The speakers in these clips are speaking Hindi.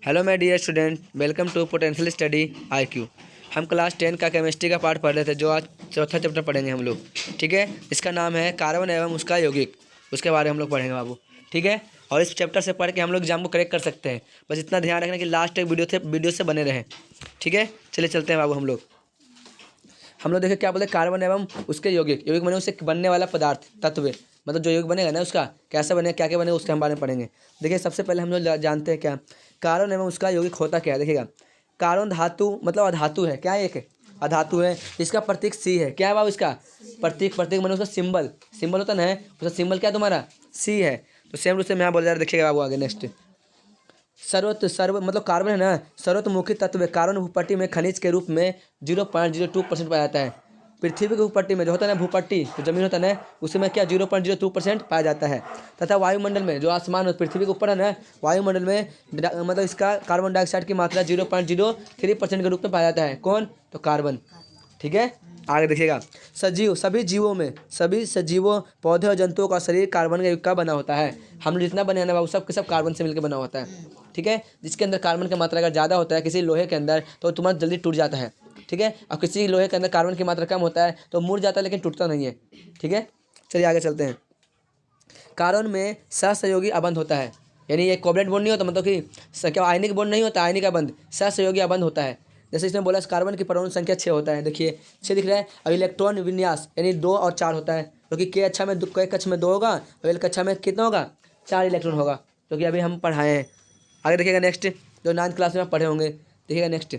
Hello my dear student, welcome to potential study IQ. हम क्लास 10 का केमिस्ट्री का पार्ट पढ़ रहे थे, जो आज चौथा चैप्टर पढ़ेंगे हम लोग। ठीक है, इसका नाम है कार्बन एवं उसका यौगिक। उसके बारे में हम लोग पढ़ेंगे बाबू। ठीक है, और इस चैप्टर से पढ़ के हम लोग एग्जाम को करेक्ट कर सकते हैं। बस इतना ध्यान रखना कि लास्ट एक वीडियो से बने रहें। ठीक है, चलिए चलते हैं बाबू। हम लोग देखें क्या बोलते हैं, कार्बन एवं उसके यौगिक। यौगिक बने उससे बनने वाला पदार्थ, तत्व, मतलब जो यौगिक बनेगा ना उसका कैसे बनेगा, क्या क्या बनेगा, उसके हम बारे में पढ़ेंगे। देखिए सबसे पहले हम लोग जानते हैं क्या कार्बन एवं उसका यौगिक होता क्या है। देखिएगा, कार्बन धातु मतलब अधातु है। क्या है? एक अधातु है। इसका प्रतीक सी है। क्या है बाबू इसका प्रतीक? प्रतीक मैंने उसका सिंबल, सिंबल होता ना है, उसका सिंबल क्या तुम्हारा सी है। तो सेम रूप से मैं बोल जा रहा, देखिएगा बाबू आगे नेक्स्ट। सर्व मतलब कार्बन है ना, सर्वतोमुखी तत्व है। कार्बन भूपट्टी में खनिज के रूप में 0.02% पाया जाता है। पृथ्वी की भूपट्टी में जो होता है ना, भूपट्टी जो जमीन होता है ना, उसमें क्या 0.02% पाया जाता है। तथा वायुमंडल में जो आसमान पृथ्वी के ऊपर है ना, वायुमंडल में मतलब इसका कार्बन डाइऑक्साइड की मात्रा 0.03% के रूप में पाया जाता है। कौन? तो कार्बन। ठीक है, आगे देखिएगा। सजीव सभी जीवों में, सभी सजीवों, पौधे और जंतुओं का शरीर कार्बन के युग का बना होता है। हम लोग जितना बने हैं ना बाबू, सब के सब कार्बन से मिलकर बना होता है। ठीक है, जिसके अंदर कार्बन की मात्रा अगर ज़्यादा होता है किसी लोहे के अंदर तो तुम्हारा जल्दी टूट जाता है। ठीक है, और किसी लोहे के अंदर कार्बन की मात्रा कम होता है तो मुड़ जाता है लेकिन टूटता नहीं है। ठीक है, चलिए आगे चलते हैं। कार्बन में सहसहयोगी अबंध होता है, यानी ये कोवलेंट बॉन्ड नहीं होता, मतलब कि क्या आयनिक बॉन्ड नहीं होता, आयनिक अबंध, सहसहयोगी अबंध होता है। जैसे इसमें बोला कार्बन की परमाणु संख्या 6 होता है। देखिए 6 दिख रहा है। और इलेक्ट्रॉन विन्यास यानी 2 और 4 होता है, क्योंकि के कक्षा में 2 होगा और एल कक्षा में कितना होगा, 4 इलेक्ट्रॉन होगा, क्योंकि अभी हम पढ़ाए हैं। आगे देखिएगा नेक्स्ट, जो 9th क्लास में आप पढ़े होंगे। देखिएगा नेक्स्ट,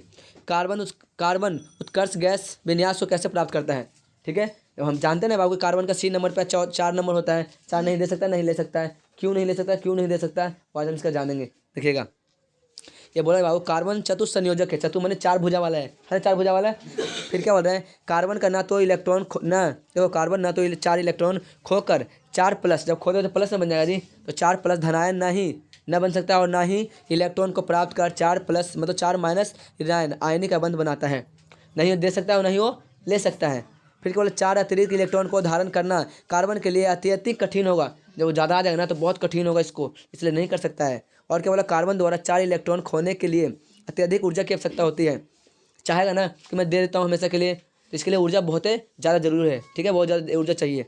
कार्बन उत्कर्ष गैस विन्यास को कैसे प्राप्त करता है। ठीक है, अब हम जानते हैं ना बाबू, कार्बन का सी नंबर पर 4 नंबर होता है। 4 नहीं दे सकता, नहीं ले सकता है। क्यों नहीं ले सकता, क्यों नहीं दे सकता है, वो आज हम इसका जानेंगे। देखिएगा, ये बोला बाबू कार्बन चतुस्संयोजक है। चतु मैंने 4 भुजा वाला है 4 भुजा वाला है। फिर क्या बोल रहे हैं, कार्बन का ना तो इलेक्ट्रॉन ना, देखो कार्बन ना तो 4 इलेक्ट्रॉन खोकर 4 प्लस, जब खो दो तो प्लस में बन जाएगा जी, तो 4 प्लस धनायन नहीं न बन सकता, और ना ही इलेक्ट्रॉन को प्राप्त कर 4 प्लस मतलब 4 माइनस ऋणायन आयनिक अबंध बनाता है। नहीं दे सकता है और नहीं वो ले सकता है। फिर केवल 4 अतिरिक्त इलेक्ट्रॉन को धारण करना कार्बन के लिए अत्यधिक कठिन होगा। जब वो ज़्यादा आ जाएगा ना तो बहुत कठिन होगा इसको, इसलिए नहीं कर सकता है। और क्या बोला, कार्बन द्वारा 4 इलेक्ट्रॉन खोने के लिए अत्यधिक ऊर्जा की आवश्यकता होती है। चाहेगा ना कि मैं दे देता हूँ हमेशा के लिए, तो इसके लिए ऊर्जा बहुत ज़्यादा जरूरी है। ठीक है, बहुत ज़्यादा ऊर्जा चाहिए।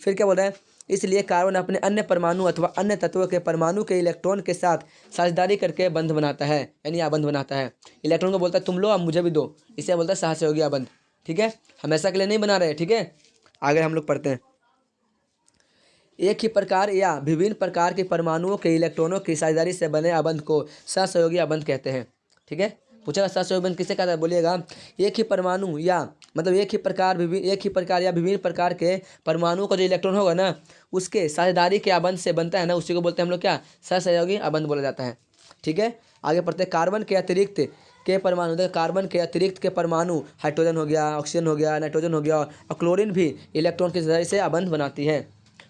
फिर क्या बोल रहा है, इसलिए कार्बन अपने अन्य परमाणु अथवा अन्य तत्वों के परमाणु के इलेक्ट्रॉन के साथ साझेदारी करके बंध बनाता है, यानी आबंध बनाता है। इलेक्ट्रॉन को बोलता है तुम लो अब मुझे भी दो, इसे बोलता है सहसहयोगी आबंध। ठीक है, हमेशा के लिए नहीं बना रहे। ठीक है, आगे हम लोग पढ़ते हैं। एक ही प्रकार या विभिन्न प्रकार के परमाणुओं के इलेक्ट्रॉनों की साझेदारी से बने आबंध को सहसहयोगी आबंध कहते हैं। ठीक है, पूछेगा सहसहयोगी आबंध किसे कहता है, बोलिएगा एक ही परमाणु या मतलब एक ही प्रकार या विभिन्न प्रकार के परमाणुओं का जो इलेक्ट्रॉन होगा ना, उसके साझेदारी के आबंध से बनता है ना, उसी को बोलते हैं हम लोग क्या, सहसहयोगी आबंध बोला जाता है। ठीक है, आगे पढ़ते हैं। कार्बन के अतिरिक्त के परमाणु, देखो कार्बन के अतिरिक्त के परमाणु हाइड्रोजन हो गया, ऑक्सीजन हो गया, नाइट्रोजन हो गया और क्लोरीन भी इलेक्ट्रॉन के जरिए से आबंध बनाती है।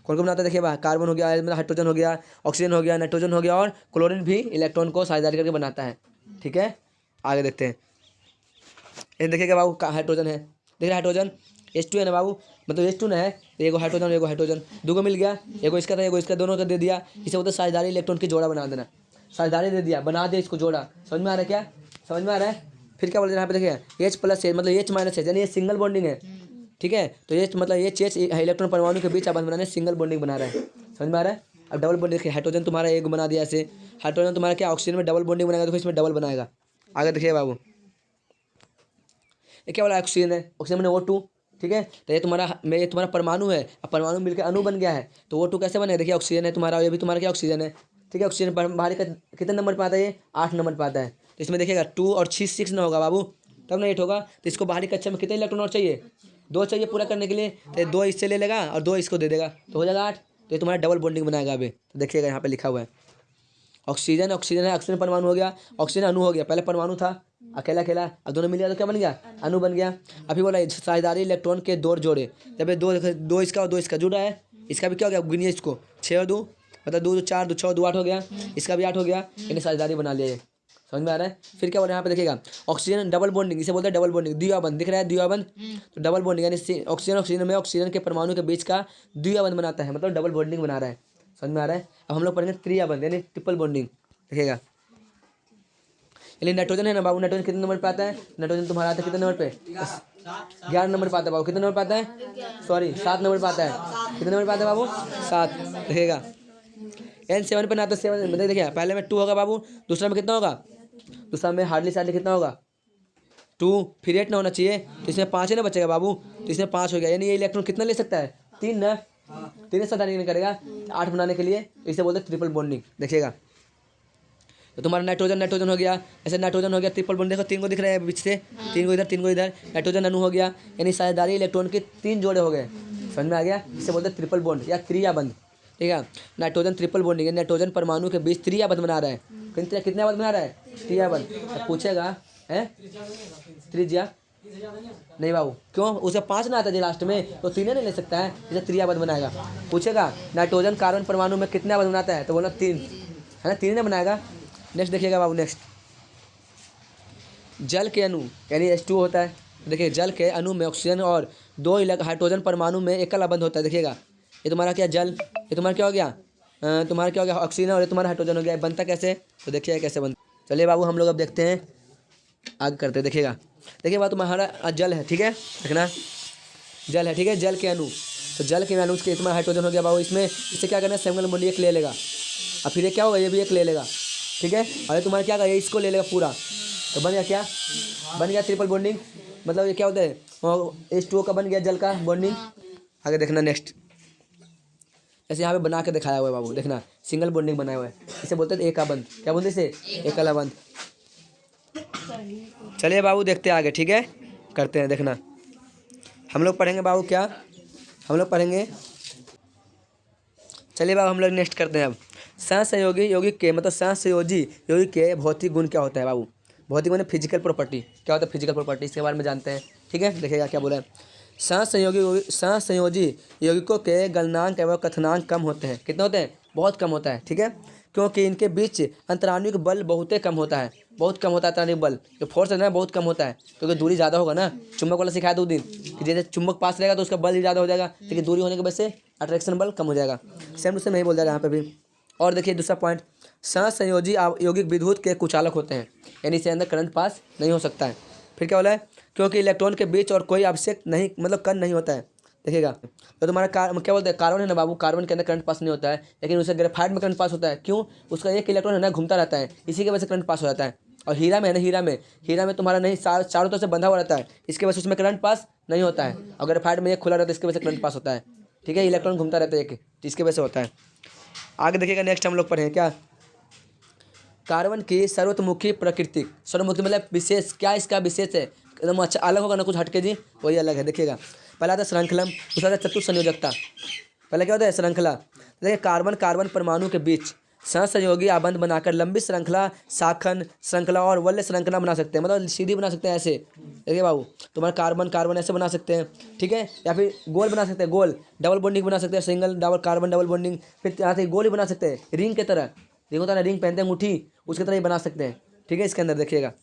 कौन कौन बनाता है देखिए, कार्बन हो गया, मतलब हाइड्रोजन हो गया, ऑक्सीजन हो गया, नाइट्रोजन हो गया और क्लोरीन भी इलेक्ट्रॉन को साझेदारी करके बनाता है। ठीक है, आगे देखते हैं। ये देखिएगा बाबू, हाइड्रोजन है, देखिए हाइड्रोजन H2 है ना बाबू, मतलब H2 ना है, एगो हाइड्रोजन दूगो मिल गया, एगो इसका था एगो इसका, दोनों का दे दिया। इसे बोलते साझेदारी इलेक्ट्रॉन की जोड़ा बना देना। साझेदारी दे दिया, बना दे इसको जोड़ा। समझ में आ रहा है क्या, समझ में आ रहा है। फिर क्या बोलते हैं यहाँ पे देखिए, H प्लस H मतलब H माइनस H, यानी ये सिंगल बॉन्डिंग है। ठीक है, तो H मतलब H इलेक्ट्रॉन परमाणु के बीच आबंध बनाने सिंगल बॉन्डिंग बना रहा है। समझ में आ रहा है। अब डबल बॉन्डिंग देखिए, हाइड्रोजन तुम्हारा एक बना दिया ऐसे, हाइड्रोजन तुम्हारा क्या ऑक्सीजन में डबल बॉन्डिंग बनाएगा, देखो इसमें डबल बनाएगा। आगे देखिए बाबू, ये क्या वाला ऑक्सीजन है, ऑक्सीजन में O2। ठीक है, तो ये तुम्हारा परमाणु है, अब परमाणु मिलकर अणु बन गया है, तो O2 कैसे बने, देखिए ऑक्सीजन है तुम्हारा, ये भी तुम्हारा क्या ऑक्सीजन है। ठीक है, ऑक्सीजन बाहर का कितने नंबर पर आता है, ये 8 नंबर पर आता है। तो इसमें देखिएगा 2 और 6 ना होगा बाबू, तब ना 8 होगा। तो इसको बाहरी कक्षा में कितने इलेक्ट्रॉन और चाहिए, 2 चाहिए पूरा करने के लिए। तो 2 इससे ले लेगा और 2 इसको दे देगा, तो हो जाएगा 8। तो ये तुम्हारा डबल बॉन्डिंग बनाएगा अभी। तो देखिएगा यहाँ पे लिखा हुआ है, ऑक्सीजन ऑक्सीजन है, ऑक्सीजन परमाणु हो गया, ऑक्सीजन अणु हो गया। पहले परमाणु था अकेला अकेला, अब दोनों मिल गया तो क्या बन गया, अणु बन गया। अभी बोला साझेदारी इलेक्ट्रॉन के 2 जोड़े, जब ये दो इसका और 2 इसका जुड़ा है, इसका भी क्या हो गया, गिनिए इसको, 6 और 2 मतलब 2 4 2 6 2 8 हो गया, इसका भी 8 हो गया, इन्हें साझेदारी बना लिया ये। समझ में आ रहा है। फिर क्या बोल रहे हैं यहाँ पे देखिएगा, ऑक्सीजन डबल बॉन्डिंग, इसे बोलते हैं डबल बॉन्डिंग, द्विआबंध दिख रहा है, द्विआबंध। तो डबल बॉन्डिंग यानी ऑक्सीजन में ऑक्सीजन के परमाणु के बीच का द्विआबंध बनाता है, मतलब डबल बॉन्डिंग बना रहा है। समझ में आ रहा है। अब हम लोग पढ़ेंगे त्रिआबंध यानी ट्रिपल बॉन्डिंग। देखिएगा, यानी नाइट्रोजन है ना बाबू, नाइट्रोजन कितने नंबर पे आता है? नाइट्रोजन तुम्हारा आता है कितने नंबर पे? 11 नंबर पे आता है बाबू। कितने नंबर पे आता है? सॉरी 7 नंबर पे आता है। कितने नंबर पे आता है बाबू? 7। देखिएगा N7 पे ना आता 7, देखिए पहले में 2 होगा बाबू, दूसरा में कितना होगा? दूसरा में हार्डली सार्डली कितना होगा? 2, फिर 8 ना होना चाहिए, तो इसमें 5 है ना बचेगा बाबू, तो इसमें 5 हो गया। यानी ये इलेक्ट्रॉन कितना ले सकता है? 3 ना, 3 से नहीं करेगा 8 बनाने के लिए, तो इसे बोलते हैं ट्रिपल बॉन्डिंग। देखिएगा तो तुम्हारा नाइट्रोजन नाइट्रोजन हो गया, ऐसे नाइट्रोजन हो गया ट्रिपल बॉन्ड। देखो 3 को दिख रहा है बीच से, 3 को इधर 3 को इधर, नाइट्रोजन अणु हो गया। यानी साझेदारी इलेक्ट्रॉन के 3 जोड़े हो गए। समझ में आ गया? इसे बोलते हैं ट्रिपल बॉन्ड या त्रियाबंध। ठीक है, नाइट्रोजन ट्रिपल बॉन्डिंग, नाइट्रोजन परमाणु के बीच त्रियाबंध बना रहा है। कितने बंध बना रहा है? त्रियाबंध। तो पूछेगा है त्रिज्या नहीं बाबू, क्यों? उसे 5 ना आता है लास्ट में, तो 3 नहीं ले सकता है, इसे त्रियाबंध बनाएगा। पूछेगा नाइट्रोजन कार्बन परमाणु में कितना बंध बनाता है, तो बोला 3 है ना, 3 ने बनाएगा। नेक्स्ट देखिएगा बाबू, नेक्स्ट जल के अणु यानी H2 होता है। देखिए जल के अणु में ऑक्सीजन और 2 हाइड्रोजन परमाणु में एकल बंध होता है। देखिएगा ये तुम्हारा क्या जल, ये तुम्हारा क्या हो गया? तुम्हारा क्या हो गया? ऑक्सीजन, और ये तुम्हारा हाइड्रोजन हो गया। बनता कैसे? तो देखिए कैसे बनता। चलिए बाबू हम लोग अब देखते हैं, आगे करते हैं। देखिएगा देखिए बाबू तुम्हारा जल है, ठीक है, देखना जल है, ठीक है, जल के अणु। तो जल के अणु के तुम्हारा हाइड्रोजन हो गया बाबू, इसमें इससे क्या करना है? सिंगल बॉन्ड एक ले लेगा, और फिर ये क्या होगा? ये भी एक ले लेगा, ठीक है, और ये तुम्हारा क्या करेगा? इसको ले लेगा पूरा, तो बन गया क्या? बन गया ट्रिपल बॉन्डिंग। मतलब ये क्या होता है? H2O का बन गया जल का बॉन्डिंग। आगे देखना नेक्स्ट, ऐसे यहाँ पे बना के दिखाया हुआ है बाबू, देखना सिंगल बॉन्डिंग बनाया हुआ है, इसे बोलते हैं एकाबंध। क्या बोलते हैं इसे? एकलाबंध। चलिए बाबू देखते हैं आगे, ठीक है, करते हैं। देखना हम लोग पढ़ेंगे बाबू, क्या हम लोग पढ़ेंगे? चलिए बाबू हम लोग नेक्स्ट करते हैं अब। सहसंयोगी यौगिक के मतलब सहसंयोजी यौगिक के भौतिक गुण क्या होता है बाबू? भौतिक गुण फिजिकल प्रॉपर्टी क्या होता है? फिजिकल प्रॉपर्टी, इसके बारे में जानते हैं, ठीक है। देखिएगा क्या बोला है, सहसंयोजी यौगिकों के गलनांक एवं कथनांक कम होते हैं। कितने होते हैं? बहुत कम होता है, ठीक है, क्योंकि इनके बीच अंतराणविक बल बहुत कम होता है, बहुत कम होता है अंतराणविक बल, जो फोर्स है ना बहुत कम होता है, क्योंकि दूरी ज़्यादा होगा ना। चुंबक वाला सिखाया 2 दिन कि जैसे चुंबक पास रहेगा तो उसका बल ज़्यादा हो जाएगा, लेकिन दूरी होने की वजह से अट्रैक्शन बल कम हो जाएगा। सेम टू सेम नहीं बोल जाएगा यहाँ पे भी। और देखिए दूसरा पॉइंट, सहसंयोजी यौगिक विद्युत के कुचालक होते हैं, यानी इसके अंदर करंट पास नहीं हो सकता है। फिर क्या बोला है? क्योंकि इलेक्ट्रॉन के बीच और कोई आवश्यक नहीं मतलब कण नहीं होता है। देखिएगा तो तुम्हारा क्या बोलते हैं? कार्बन है ना बाबू, कार्बन के अंदर करंट पास नहीं होता है, लेकिन उसे ग्रेफाइट में करंट पास होता है। क्यों? उसका एक इलेक्ट्रॉन है ना घूमता रहता है, इसी की वजह से करंट पास हो जाता है। और हीरा में है ना, हीरा में तुम्हारा नहीं चारों तरफ से बंधा हुआ रहता है, इसके वजह से उसमें करंट पास नहीं होता है। और ग्रेफाइट में एक खुला रहता है, इसकी वजह से करंट पास होता है, ठीक है, इलेक्ट्रॉन घूमता रहता है एक, इसकी वजह से होता है। आगे देखिएगा नेक्स्ट हम लोग पढ़ें क्या, कार्बन की सर्वतोमुखी प्रकृति। सर्वमुखी मतलब विशेष, क्या इसका विशेष है? एकदम अच्छा अलग होगा ना, कुछ हटके जी, वही अलग है। देखिएगा पहला आता है श्रृंखलम, दूसरा आता है चतुर संयोजकता। पहले क्या होता है? श्रृंखला। देखिए कार्बन परमाणु के बीच सहसंयोगी आबंध बनाकर लंबी श्रृंखला, शाखन श्रृंखला और वल्य श्रृंखला बना सकते हैं, मतलब सीधी बना सकते हैं ऐसे। देखिए बाबू तुम्हारा कार्बन ऐसे बना सकते हैं, ठीक है, या फिर गोल बना सकते हैं, गोल डबल बॉन्डिंग बना सकते हैं, single double carbon double bonding. फिर यहाँ से गोल ही बना सकते हैं, रिंग की तरह, रिंग होता है ना, रिंग पहनते हैं अंगूठी, उसकी तरह ही बना सकते हैं, ठीक है। इसके अंदर देखिएगा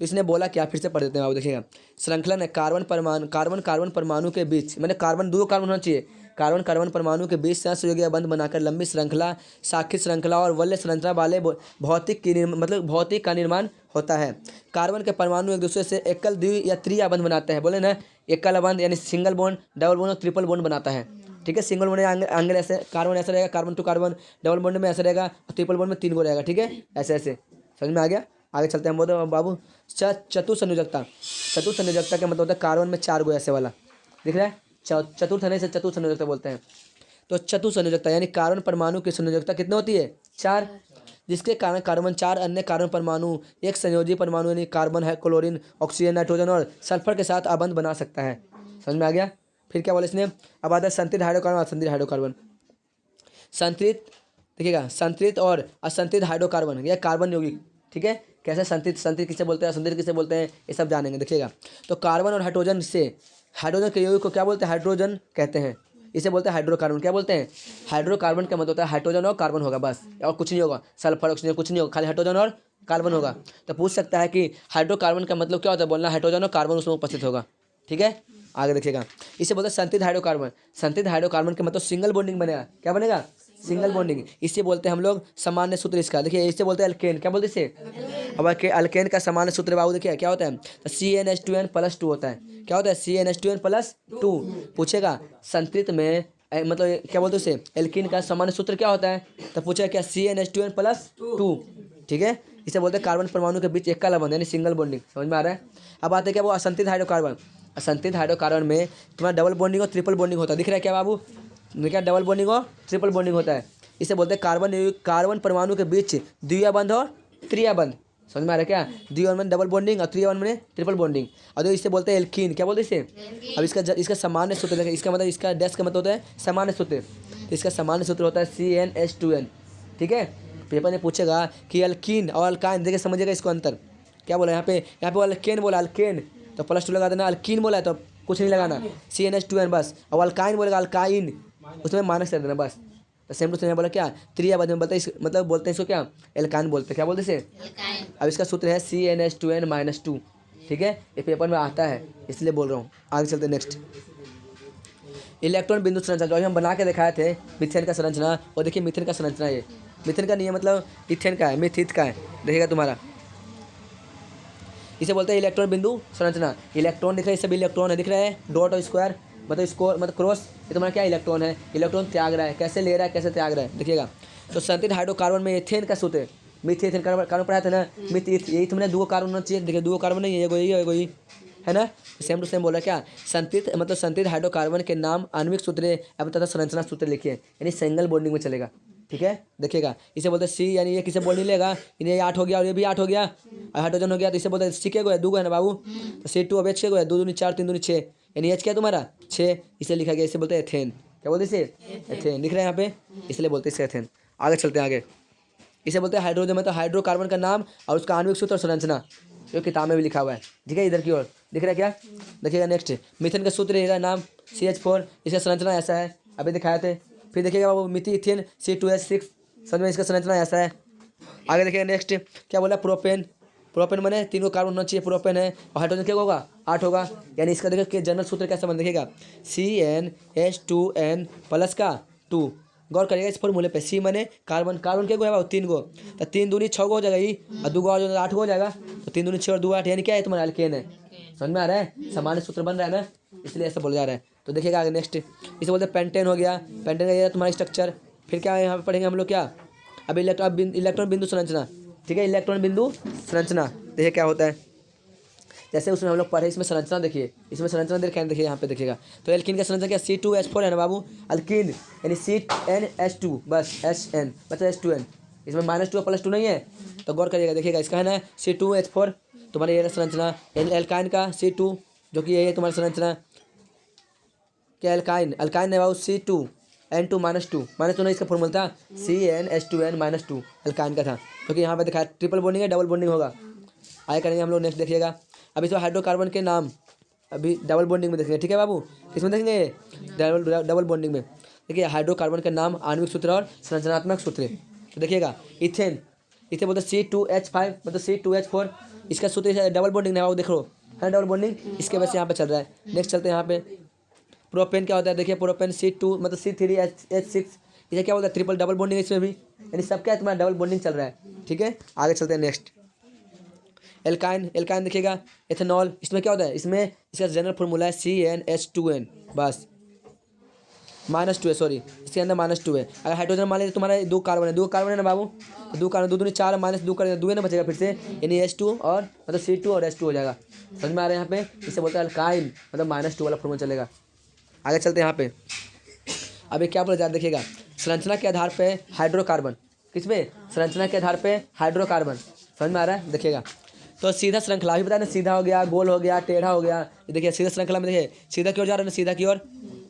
तो इसने बोला क्या, फिर से पढ़ देते हैं बाबू। देखिएगा श्रृंखलन है कार्बन परमाणु के बीच, मैंने कार्बन 2 कार्बन होना चाहिए, कार्बन परमाणु के बीच सहसंयोगी बंध बनाकर लंबी श्रृंखला, शाखित श्रृंखला और वल्य श्रृंखला वाले भौतिक का निर्माण होता है। कार्बन के परमाणु एक दूसरे से एकल, द्वि या त्रि बंध बनाते हैं। बोले ना एकल बंध यानी सिंगल बॉन्ड, डबल बॉन्ड और ट्रिपल बॉन्ड बनाता है, ठीक है। सिंगल बॉन्ड एंगल ऐसे, कार्बन ऐसा रहेगा, carbon to carbon, double bond में ऐसा रहेगा, और ट्रिपल बॉन्ड में 3 गो रहेगा, ठीक है, ऐसे ऐसे। समझ में आ गया? आगे चलते हैं हम बोलते बाबू चतुर संयोजकता। चतुर संयोजकता का मतलब होता है कार्बन में 4 गो ऐसे वाला, दिख रहा है, चतुर्थ होने से चतुर संयोजकता बोलते हैं। तो चतुर संयोजकता यानी कार्बन परमाणु की संयोजकता कितनी होती है? 4, जिसके कारण कार्बन 4 अन्य कार्बन परमाणु एक संयोजी परमाणु यानी कार्बन है, क्लोरीन, ऑक्सीजन, नाइट्रोजन और सल्फर के साथ आबंध बना सकता है। समझ में आ गया? फिर क्या बोले इसने? अब आता है संतृप्त हाइड्रोकार्बन, असंतृप्त हाइड्रोकार्बन। संतृप्त देखिएगा, संतृप्त और असंतृप्त हाइड्रोकार्बन यह कार्बन यौगिक, ठीक है। कैसे संतृप्त किसे बोलते हैं, असंतृप्त किसे बोलते हैं, ये सब जानेंगे। देखिएगा तो कार्बन और हाइड्रोजन के यौगिक को क्या बोलते हैं? हाइड्रोजन कहते हैं, इसे बोलते हैं हाइड्रोकार्बन। क्या बोलते हैं? हाइड्रोकार्बन का मतलब होता है हाइड्रोजन और कार्बन होगा बस, और कुछ नहीं होगा, सल्फर ऑक्सीजन कुछ नहीं होगा, खाली हाइड्रोजन और कार्बन होगा। तो पूछ सकता है कि हाइड्रोकार्बन का मतलब क्या होता है? बोलना हाइड्रोजन और कार्बन उसमें उपस्थित होगा, ठीक है। आगे देखिएगा इसे बोलते हैं संतृप्त हाइड्रोकार्बन। संतृप्त हाइड्रोकार्बन का मतलब सिंगल बॉन्डिंग बनेगा। क्या बनेगा? Single bonding. इसे बोलते हैं हम लोग सामान्य सूत्र इसका, देखिए इसे बोलते हैं एल्केन। क्या बोलते हैं इसे? अब अल्केन का सामान्य सूत्र बाबू देखिए क्या होता है, तो CnH2n+2 होता है। क्या होता है, CnH2n+2। पूछेगा संतृप्त में मतलब क्या बोलते हैं उसे, एल्कीन का सामान्य सूत्र क्या होता है, तो पूछेगा क्या CnH2n+2। ठीक है, इसे बोलते हैं कार्बन परमाणु के बीच एकल बंध यानी सिंगल बॉन्डिंग। समझ में आ रहा है। अब आते हैं क्या वो असंतृप्त हाइड्रोकार्बन। असंतृप्त हाइड्रोकार्बन में तुम्हारा डबल बॉन्डिंग और ट्रिपल बॉन्डिंग होता है। दिख रहा है क्या बाबू, क्या डबल बॉन्डिंग और ट्रिपल बॉन्डिंग होता है। इसे बोलते हैं कार्बन परमाणु के बीच द्वितीय बंध और तृतीय बंध। समझ में आ रहा है क्या, द्वितीय में डबल बॉन्डिंग और तृतीय में ट्रिपल बॉन्डिंग। और जो इसे बोलते हैं एल्कीन, क्या बोलते हैं इसे। अब इसका सामान्य सूत्र देखिए, इसका मतलब इसका डैश का मतलब होता है सामान्य सूत्र। तो इसका सामान्य सूत्र होता है CnH2n। ठीक है, पेपर में पूछेगा कि अल्कीन और अल्काइन, देखिए समझिएगा इसको अंतर। क्या बोला यहाँ पे अल्केन बोला, अल्केन तो +2 लगा देना, अल्कीन बोला है तो कुछ नहीं लगाना, CnH2n बस। और अल्काइन बोलेगा अल्काइन, उसमें माइनस कर देना बस। तो सेम टू सेम बोला क्या, त्रिया बाद में बोलते हैं मतलब बोलते हैं इसको क्या, एल्काइन बोलते हैं। क्या बोलते हैं इसे। अब इसका सूत्र है CnH2n-2। ठीक है, ये पेपर में आता है इसलिए बोल रहा हूँ। आगे चलते हैं नेक्स्ट, इलेक्ट्रॉन बिंदु संरचना जो हम बना के दिखाए थे मीथेन का संरचना। और देखिए मीथेन का संरचना, ये मीथेन का नहीं है मतलब इथेन का है, मिथित का है। देखिएगा तुम्हारा, इसे बोलते हैं इलेक्ट्रॉन बिंदु संरचना। इलेक्ट्रॉन दिख रहा है, सभी इलेक्ट्रॉन है, दिख रहा है डॉट और स्क्वायर मतलब स्कोर मतलब क्रॉस, ये तुम्हारा क्या इलेक्ट्रॉन है। इलेक्ट्रॉन त्याग रहा है, कैसे ले रहा है कैसे त्याग रहा है देखिएगा। तो संतृप्त हाइड्रोकार्बन में एथेन का सूत्र है, मीथेन कार्बन पढ़ाया था ना, मिथ यही तुमने दो कार्बन होना चाहिए। देखिए दो कार्बन नहीं है, एगो ही है ना। सेम टू सेम बोला क्या, संतृप्त मतलब संतृप्त हाइड्रोकार्बन के नाम आणविक सूत्र अब तथा संरचना सूत्र लिखिए, यानी सिंगल बॉन्डिंग में चलेगा। ठीक है, देखिएगा इसे बोलते हैं C, यानी ये किसे बॉन्डिंग लेगा, ये 8 हो गया और ये भी 8 हो गया, और हाइड्रोजन हो गया। तो इसे बोलते हैं C के गो है, 2 है ना बाबू, तो C2 अब H के गो है, 2 दूनी 4 3 दूनी 6, यानी H क्या है तुम्हारा 6, इसे लिखा गया। इसे बोलते हैं एथेन। क्या बोलते हैं इसे, एथेन लिख रहे हैं यहाँ पे, इसलिए बोलते हैं इसे एथेन। आगे चलते हैं आगे, इसे बोलते हैं हाइड्रोजन मतलब हाइड्रोकार्बन का नाम और उसका आणविक सूत्र और संरचना, जो किताब में भी लिखा हुआ है। ठीक है, इधर की ओर दिख रहा है क्या, देखिएगा नेक्स्ट, मीथेन का सूत्र रहेगा नाम CH4, इसका संरचना ऐसा है, अभी दिखाए थे। फिर देखिएगा वो मिथेन C2H6, समझ में, इसका संरचना ऐसा है। आगे देखिएगा नेक्स्ट क्या बोला, प्रोपेन। प्रोपेन मैंने 3 को कार्बन होना चाहिए, प्रोपेन है, और हाइड्रोजन क्या होगा 8 होगा, यानी इसका देखिए जनरल सूत्र कैसा बन देखिएगा, CnH2n+2। गौर करिएगा इस फॉर्मूले पे, C मैंने कार्बन, कार्बन क्या गो है 3 गो, तो 3 दूनी 6 गो हो जाएगा ही, और 2 गो और 8 गो हो जाएगा, तो 3 दूनी 6 और 2 8, यानी क्या है तुम्हारा अल्केन है। समझ में आ रहा है, सामान्य सूत्र बन रहा है ना, इसलिए ऐसा बोला जा रहा है। तो देखिएगा आगे नेक्स्ट, इसे बोलते हैं पेंटेन हो गया। पेंटेन का ये तुम्हारा स्ट्रक्चर। फिर क्या है यहाँ पे पढ़ेंगे हम लोग क्या, अब इलेक्ट्रॉन बिंदु संरचना। ठीक है, इलेक्ट्रॉन बिंदु संरचना देखिए क्या होता है, जैसे उसमें हम लोग पढ़े, इसमें संरचना देखिए, इसमें संरचना देखिए यहाँ पे देखिएगा। तो एल्कीन का संरचना क्या, C2H4 है ना बाबू, अल्कीन यानी CnH2 बस, Hn मतलब H2n, इसमें -2 और +2 नहीं है। तो गौर करिएगा देखिएगा, इसका है ना C2H4 तुम्हारा ये संरचना, एल्काइन का C2 जो कि ये है तुम्हारी संरचना। क्या अल्काइन, अल्काइन है बाबू C2N2-2 -2 नहीं, इसका फॉर्मूला था CnH2n-2 अल्काइन का था, क्योंकि यहाँ पे दिखाया ट्रिपल बॉन्डिंग है, डबल बॉन्डिंग होगा। आगे करेंगे हम लोग नेक्स्ट देखिएगा। अब इसमें हाइड्रोकार्बन के नाम अभी डबल बॉन्डिंग में देखेंगे। ठीक है बाबू, किसमें देखेंगे, डबल बॉन्डिंग में। देखिए हाइड्रोकार्बन के नाम, आणविक सूत्र और संरचनात्मक सूत्र। तो देखिएगा इथेन, इसे बोलते C2H5 मतलब C2H4, इसका सूत्र डबल बॉन्डिंग है बाबू, देख लो है डबल बॉन्डिंग, इसके वजह से यहाँ पे चल रहा है। नेक्स्ट चलते हैं यहाँ पे, प्रोपेन क्या होता है, देखिए प्रोपेन C2 मतलब C3H6, इसे क्या बोलता है ट्रिपल डबल बॉन्डिंग, इसमें भी यानी सब क्या है तुम्हारा डबल बॉन्डिंग चल रहा है। ठीक है, आगे चलते हैं नेक्स्ट, एल्काइन। एल्काइन देखिएगा एथेनॉल, इसमें क्या होता है, इसमें इसका जनरल फॉर्मूला है CnH2n बस, -2 है सॉरी, इसके अंदर -2 है। अगर हाइड्रोजन मान लीजिए तुम्हारा 2 कार्बन है ना बाबू, तो 2 कार्बन 2 दूनी 4 -2 कर 2 ना बचेगा फिर से, यानी H2 और मतलब C2 और H2 हो जाएगा। समझ में आ रहा है यहाँ पे, इसे बोलते हैं अल्काइन मतलब -2 वाला फॉर्मूला चलेगा। आगे चलते हैं यहाँ पे, अभी क्या बोला जा रहा है देखिएगा, संरचना के आधार पे हाइड्रोकार्बन, किसमें, संरचना के आधार पे हाइड्रोकार्बन। समझ में आ रहा है देखिएगा। तो सीधा श्रृंखला भी बताया ना, सीधा हो गया, गोल हो गया, टेढ़ा हो गया। देखिए सीधा श्रृंखला में देखिए सीधा की ओर जा रहा है ना, सीधा की ओर,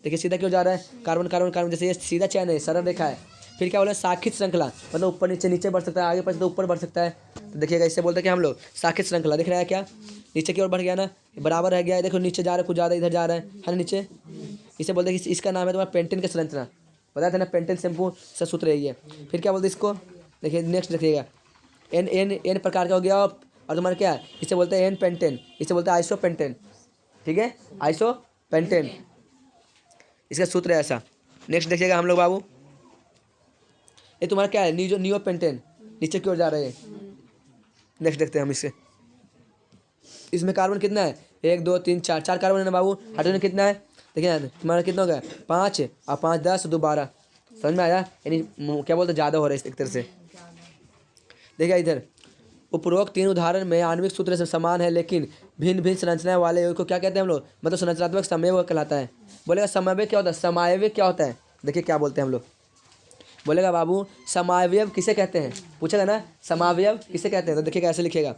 देखिए सीधा की ओर जा रहा है, कार्बन कार्बन कार्बन, जैसे ये सीधा चैन है, सरल रेखा है। फिर क्या बोला, शाखित श्रृंखला मतलब ऊपर नीचे, नीचे बढ़ सकता है, आगे बढ़ तो ऊपर बढ़ सकता है। तो देखिएगा इससे बोलते हैं कि हम लोग शाखित श्रृंखला, दिख रहा है क्या, नीचे की ओर बढ़ गया ना, बराबर रह गया, देखो नीचे जा रहा है, कुछ ज़्यादा इधर जा रहा है ना नीचे। इसे बोलते हैं कि इसका नाम है तुम्हारा पेंटेन का संरचना, बताया था ना, पेंटेन शैम्पू से सूत्र है ये। फिर क्या बोलते हैं इसको, देखिए नेक्स्ट देखिएगा, एन प्रकार का हो गया, और तुम्हारा क्या है, इसे बोलते हैं एन पेंटेन, इसे बोलते हैं आइसोपेंटेन। ठीक है, आइसोपेंटेन इसका सूत्र है ऐसा। नेक्स्ट देखिएगा हम लोग बाबू, ये तुम्हारा क्या है, नियोपेंटेन, नीचे की ओर जा रहे हैं। नेक्स्ट देखते हैं हम इससे। इसमें कार्बन कितना है, 1 2 3 4, 4 कार्बन है ना बाबू। हाइड्रोजन कितना है, देखिए ना तुम्हारा कितना हो गया 5 और 5 10 2 12। समझ में आया, यानी क्या बोलते ज़्यादा हो रहा है एक तरह से। देखिए इधर उपरोक्त 3 उदाहरण में आणविक सूत्र से समान है लेकिन भिन्न भिन्न संरचना वाले यौगिक को क्या कहते हैं हम लोग, मतलब संरचनात्मक समन्वय कहलाता है। बोलेगा समन्वय क्या होता है, समावयव क्या होता है, देखिए क्या बोलते हैं हम लोग। बोलेगा बाबू समावयव किसे कहते हैं, पूछेगा ना समावयव किसे कहते हैं, तो देखिएगा ऐसे लिखेगा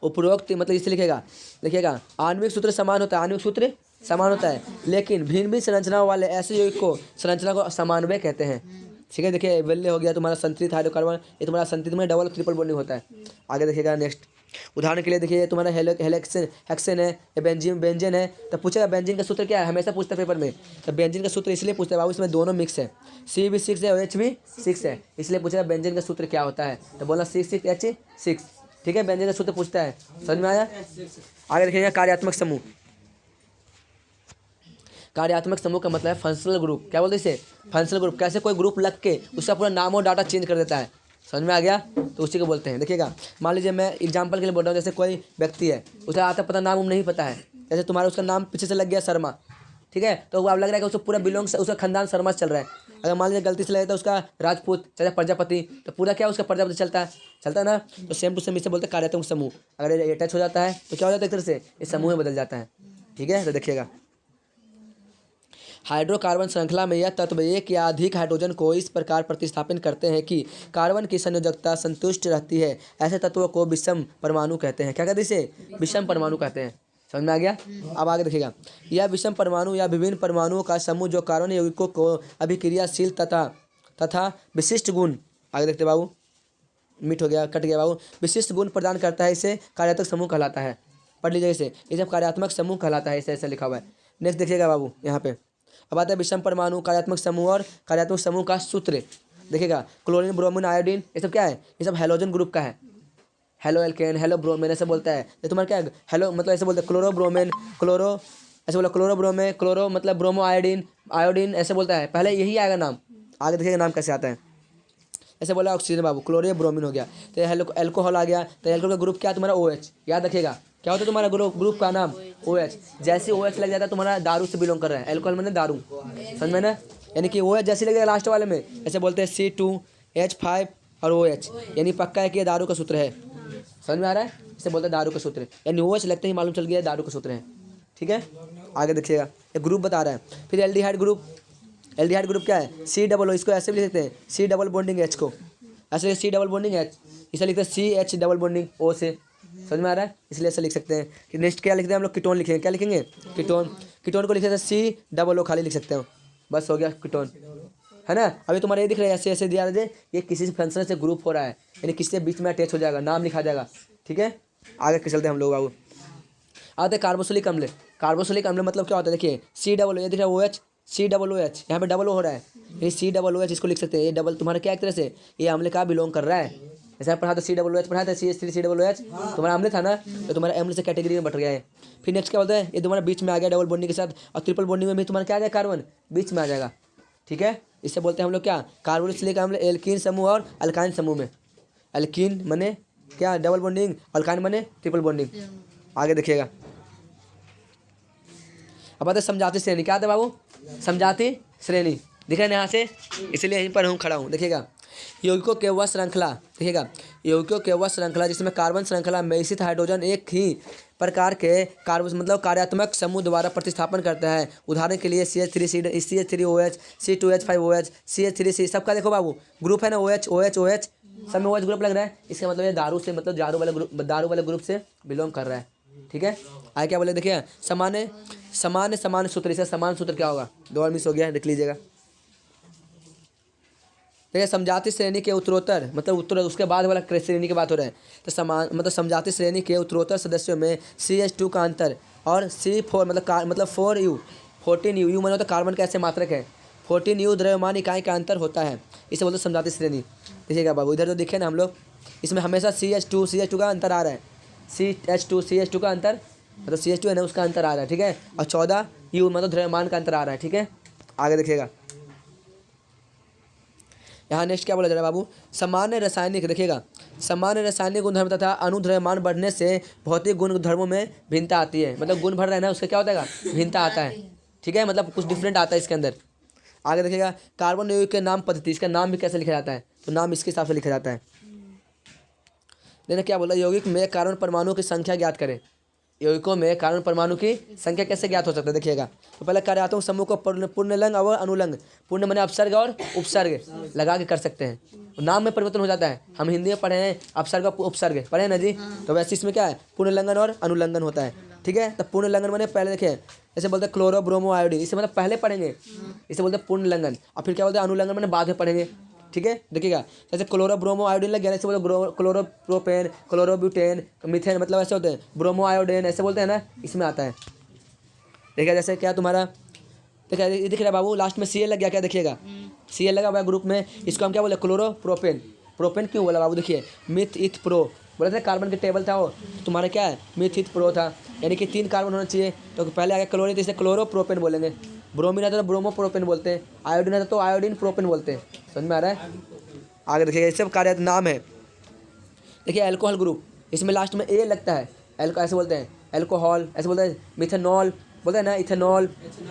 उपरोक्त मतलब इसे लिखेगा आणविक सूत्र समान होता है, आणविक सूत्र समान होता है लेकिन भिन्न भिन्न संरचना वाले ऐसे यौगिक को संरचना को समन्वय कहते हैं। ठीक है, देखिए वेल्ले हो गया तुम्हारा संतृप्त हाइड्रोकार्बन, ये तुम्हारा संतृप्त में डबल ट्रिपल बॉन्डिंग होता है। आगे देखिएगा नेक्स्ट उदाहरण के लिए देखिए तुम्हारा हेक्सेन है या बेंजीन है, तो पूछेगा बेंजीन का सूत्र क्या है, हमेशा पूछता है पेपर में। तो बेंजीन का सूत्र इसलिए पूछता है बाबू इसमें दोनों मिक्स है, C भी 6 है और H भी 6 है, इसलिए पूछेगा बेंजीन का सूत्र क्या होता है, तो बोला C6H6। ठीक है, बेंजीन का सूत्र पूछता है, समझ में आया। आगे देखिएगा कार्यात्मक समूह। कार्यात्मक समूह का मतलब है फंक्शनल ग्रुप, क्या बोलते हैं इसे, फंक्शनल ग्रुप। कैसे कोई ग्रुप लग के उसका पूरा नाम और डाटा चेंज कर देता है, समझ में आ गया, तो उसी को बोलते हैं। देखिएगा मान लीजिए मैं एग्जांपल के लिए बोल रहा हूँ, जैसे कोई व्यक्ति है उसे आता पता नाम नहीं पता है, जैसे तुम्हारा उसका नाम पीछे से लग गया शर्मा, ठीक है, तो अब लग रहा है कि उसको पूरा बिलोंग्स उसका खानदान शर्मा से चल रहा है। अगर मान लीजिए गलती से लगे तो उसका राजपूत चाहे प्रजापति, तो पूरा क्या उसका प्रजापति चलता है ना। तो सेम टू सेम इसे बोलते हैं कार्यात्मक समूह। अगर ये अटैच हो जाता है तो क्या हो जाता है, एक तरह से इस समूह में बदल जाता है। ठीक है, तो देखिएगा हाइड्रोकार्बन श्रृंखला में यह तत्व एक या अधिक हाइड्रोजन को इस प्रकार प्रतिस्थापित करते हैं कि कार्बन की संयोजकता संतुष्ट रहती है। ऐसे तत्वों को विषम परमाणु कहते हैं। क्या कहते हैं इसे, विषम परमाणु कहते हैं। समझ में आ गया। अब आगे देखिएगा यह विषम परमाणु या विभिन्न परमाणुओं का समूह जो कार्बन यौगिकों को अभिक्रियाशील तथा विशिष्ट गुण, आगे देखते बाबू, मिट हो गया, कट गया बाबू, विशिष्ट गुण प्रदान करता है, इसे कार्यात्मक समूह कहलाता है। पढ़ लीजिए इसे, ये सब कार्यात्मक समूह कहलाता है, इसे ऐसे लिखा हुआ है। नेक्स्ट देखिएगा बाबू यहाँ पे, अब आता है विषम परमाणु, कार्यात्मक समूह और कार्यात्मक समूह का सूत्र। देखिएगा क्लोरीन ब्रोमीन आयोडीन ये सब क्या है, ये सब हैलोजन ग्रुप का है। हेलो एल्केन, हेलो ब्रोमीन ऐसे बोलता है। ये तुम्हारा क्या है, हेलो मतलब ऐसे बोलते हैं क्लोरो ब्रोमीन, क्लोरो ऐसे बोला क्लोरो ब्रोमे, क्लोरो मतलब ब्रोमो आयोडीन, आयोडीन ऐसे बोलता है, पहले यही आएगा नाम, आगे देखिएगा नाम कैसे आता है। ऐसे बोला ऑक्सीजन बाबू, क्लोरो ब्रोमीन हो गया, तो हेलो एल्कोहल आ गया, तो एल्कोहल का ग्रुप क्या तुम्हारा OH, याद रखिएगा क्या होता है तुम्हारा ग्रुप का नाम OH। जैसे OH लग जाता है तुम्हारा दारू से बिलोंग कर रहा है, एल्कोहल मैंने दारू, समझ में ना, यानी कि OH जैसे लगेगा लास्ट वाले में, ऐसे बोलते हैं C2H5 और OH, यानी पक्का है कि ये दारू का सूत्र है। समझ में आ रहा है, इसे बोलते हैं दारू का सूत्र, यानी OH लगते ही मालूम चल गया दारू का सूत्र है। ठीक है, आगे देखिएगा एक ग्रुप बता रहा है। फिर एल्डिहाइड ग्रुप, एल्डिहाइड ग्रुप क्या है, C+O, इसको ऐसे भी लिख सकते हैं C डबल बॉन्डिंग H को, ऐसे C डबल बॉन्डिंग H, इसे लिखते हैं CH डबल बॉन्डिंग O से। समझ में आ रहा है, इसलिए ऐसा लिख सकते हैं। कि नेक्स्ट क्या लिखते हैं हम लोग, कीटोन लिखेंगे, क्या लिखेंगे कीटोन, कीटोन को लिखे थे C+O खाली लिख सकते हो, बस हो गया कीटोन, है ना। अभी तुम्हारा ये दिख रहा है ऐसे ऐसे दिया रहे, ये किसी से फंक्शन से ग्रुप हो रहा है, यानी किसी से बीच में अटैच हो जाएगा, नाम लिखा जाएगा। ठीक है, आगे चलते हैं हम लोग। बाबू आते हैं कार्बोक्सिलिक अम्ल। कार्बोक्सिलिक अम्ल मतलब क्या होता है, देखिए C+O, ये दिख रहा है OH, C+OH, यहाँ पे डबल O हो रहा है, ये C+OH इसको लिख सकते हैं। ये डबल तुम्हारा क्या एक तरह से ये अम्ल का बिलोंग कर रहा है, जैसे पढ़ा था C+OH पढ़ा था, CH3 C+OH तुम्हारा अम्ल था ना, तो तुम्हारा अम्ल से कैटेगरी में बट गया है। फिर नेक्स्ट क्या बोलते हैं, ये तुम्हारा बीच में आ गया डबल बॉन्डिंग के साथ, और ट्रिपल बॉन्डिंग में भी तुम्हारा क्या आ जाएगा, कार्बन बीच में आ जाएगा। ठीक है, इससे बोलते हैं हम लोग क्या, कार्बोक्सिलिक अम्ल एल्कीन समूह और अल्काइन समूह में। एल्कीन मने क्या डबल बॉन्डिंग, अल्काइन मने ट्रिपल बॉन्डिंग। आगे देखिएगा अब आते समझाती श्रेणी, क्या आते बाबू, समझाती श्रेणी, दिख रहे हैं यहाँ से, इसलिए यहीं पर हूँ खड़ा हूँ। देखिएगा यौगिकों के वह श्रृंखला, देखिएगा यौगिकों के वह श्रृंखला जिसमें कार्बन श्रृंखला में स्थित हाइड्रोजन एक ही प्रकार के कार्बन मतलब कार्यात्मक समूह द्वारा प्रतिस्थापन करता है। उदाहरण के लिए CH3OH, C2H5OH, CH3C, सबका देखो बाबू ग्रुप है ना, OH सब में OH ग्रुप लग रहा है, इसका मतलब ये दारू से मतलब दारू वाले ग्रुप से बिलोंग कर रहा है। ठीक है, आगे क्या बोले, देखिए समान सूत्र, इसका समान सूत्र क्या होगा, 2 बार मिस हो गया, देख लीजिएगा। देखिए समझाती श्रेणी के उत्तरोत्तर मतलब उत्तर उसके बाद वाला श्रेणी की बात हो रहा है, तो समान मतलब समझाती श्रेणी के उत्तरोत्तर सदस्यों में CH2 का अंतर और C4 मतलब 4U 14U, यू मतलब कार्बन का ऐसे मात्रक है, 14U द्रव्यमान इकाई का अंतर होता है, इसे बोलते समझाती श्रेणी। देखिएगा बाबू इधर जो दिखे ना हम लोग, इसमें हमेशा CH2 का अंतर आ रहा है, CH2 का अंतर मतलब CH2 है ना उसका अंतर आ रहा है। ठीक है, और 14U मतलब द्रव्यमान का अंतर आ रहा है। ठीक है, आगे देखिएगा यहाँ नेक्स्ट क्या बोला जा रहा है बाबू, सामान्य रासायनिक, देखिएगा सामान्य रासायनिक गुणधर्म तथा अनुद्रव्यमान बढ़ने से भौतिक गुण धर्मों में भिन्नता आती है। मतलब गुण बढ़ रहा है ना, उसका क्या होता है, भिन्नता आता है। ठीक है, मतलब कुछ डिफरेंट आता है इसके अंदर। आगे देखिएगा, कार्बन यौगिक के नाम पद्धति, इसका नाम भी कैसे लिखा जाता है, तो नाम इसके हिसाब से लिखा जाता है। देखना क्या बोला, यौगिक में कार्बन परमाणु की संख्या ज्ञात करें। यौगिकों में कार्बन परमाणु की संख्या कैसे ज्ञात हो सकता है, देखिएगा। तो पहले कार्यात्मक समूह को पूर्णलिंग और अनुलंग, पूर्ण माने अपसर्ग और उपसर्ग लगा के कर सकते हैं। नाम में परिवर्तन हो जाता है। हम हिंदी में पढ़े हैं अपसर्ग और उपसर्ग, पढ़े ना जी। तो वैसे इसमें क्या है, पूर्णलिंगन और अनुलंघन होता है। ठीक है, तो पूर्णलिंगन माने पहले देखिए, जैसे बोलते हैं क्लोरो ब्रोमो आयोडीन, इसे मतलब पहले पढ़ेंगे, इसे बोलते हैं पूर्णलिंगन। और फिर क्या बोलते हैं, अनुलंघन माने बाद में पढ़ेंगे। ठीक है, देखिएगा, जैसे क्लोरो ब्रोमो आयोडीन लग गया, ऐसे बोलते क्लोरो प्रोपेन, क्लोरोब्यूटेन, मीथेन, मतलब ऐसे होते हैं। ब्रोमो आयोडीन ऐसे बोलते हैं ना, इसमें आता है। देखिए जैसे क्या तुम्हारा, देखिए ये दिख रहा है बाबू, लास्ट में सी एल लग गया, क्या देखिएगा, सी एल लगा हुआ है ग्रुप में। इसको हम क्या बोले, क्लोरो प्रोपेन। प्रोपेन क्यों बोला बाबू, देखिए मिथ इथ प्रो बोले थे, कार्बन के टेबल था वो, तो तुम्हारा क्या है, मिथ इथ प्रो था, यानी कि 3 कार्बन होना चाहिए। तो पहले आगे क्लोरीन, तो इसे क्लोरो प्रोपेन बोलेंगे। ब्रोमीन आता तो ब्रोमो प्रोपेन बोलते हैं। आयोडीन आता तो आयोडीन प्रोपेन बोलते हैं। समझ में आ रहा है। आगे देखिएगा, ये सब कार्य नाम है। देखिए अल्कोहल ग्रुप, इसमें लास्ट में ए लगता है, एल्को ऐसे बोलते हैं, अल्कोहल ऐसे बोलते हैं। मिथेनॉल बोलते हैं ना, इथेनॉल,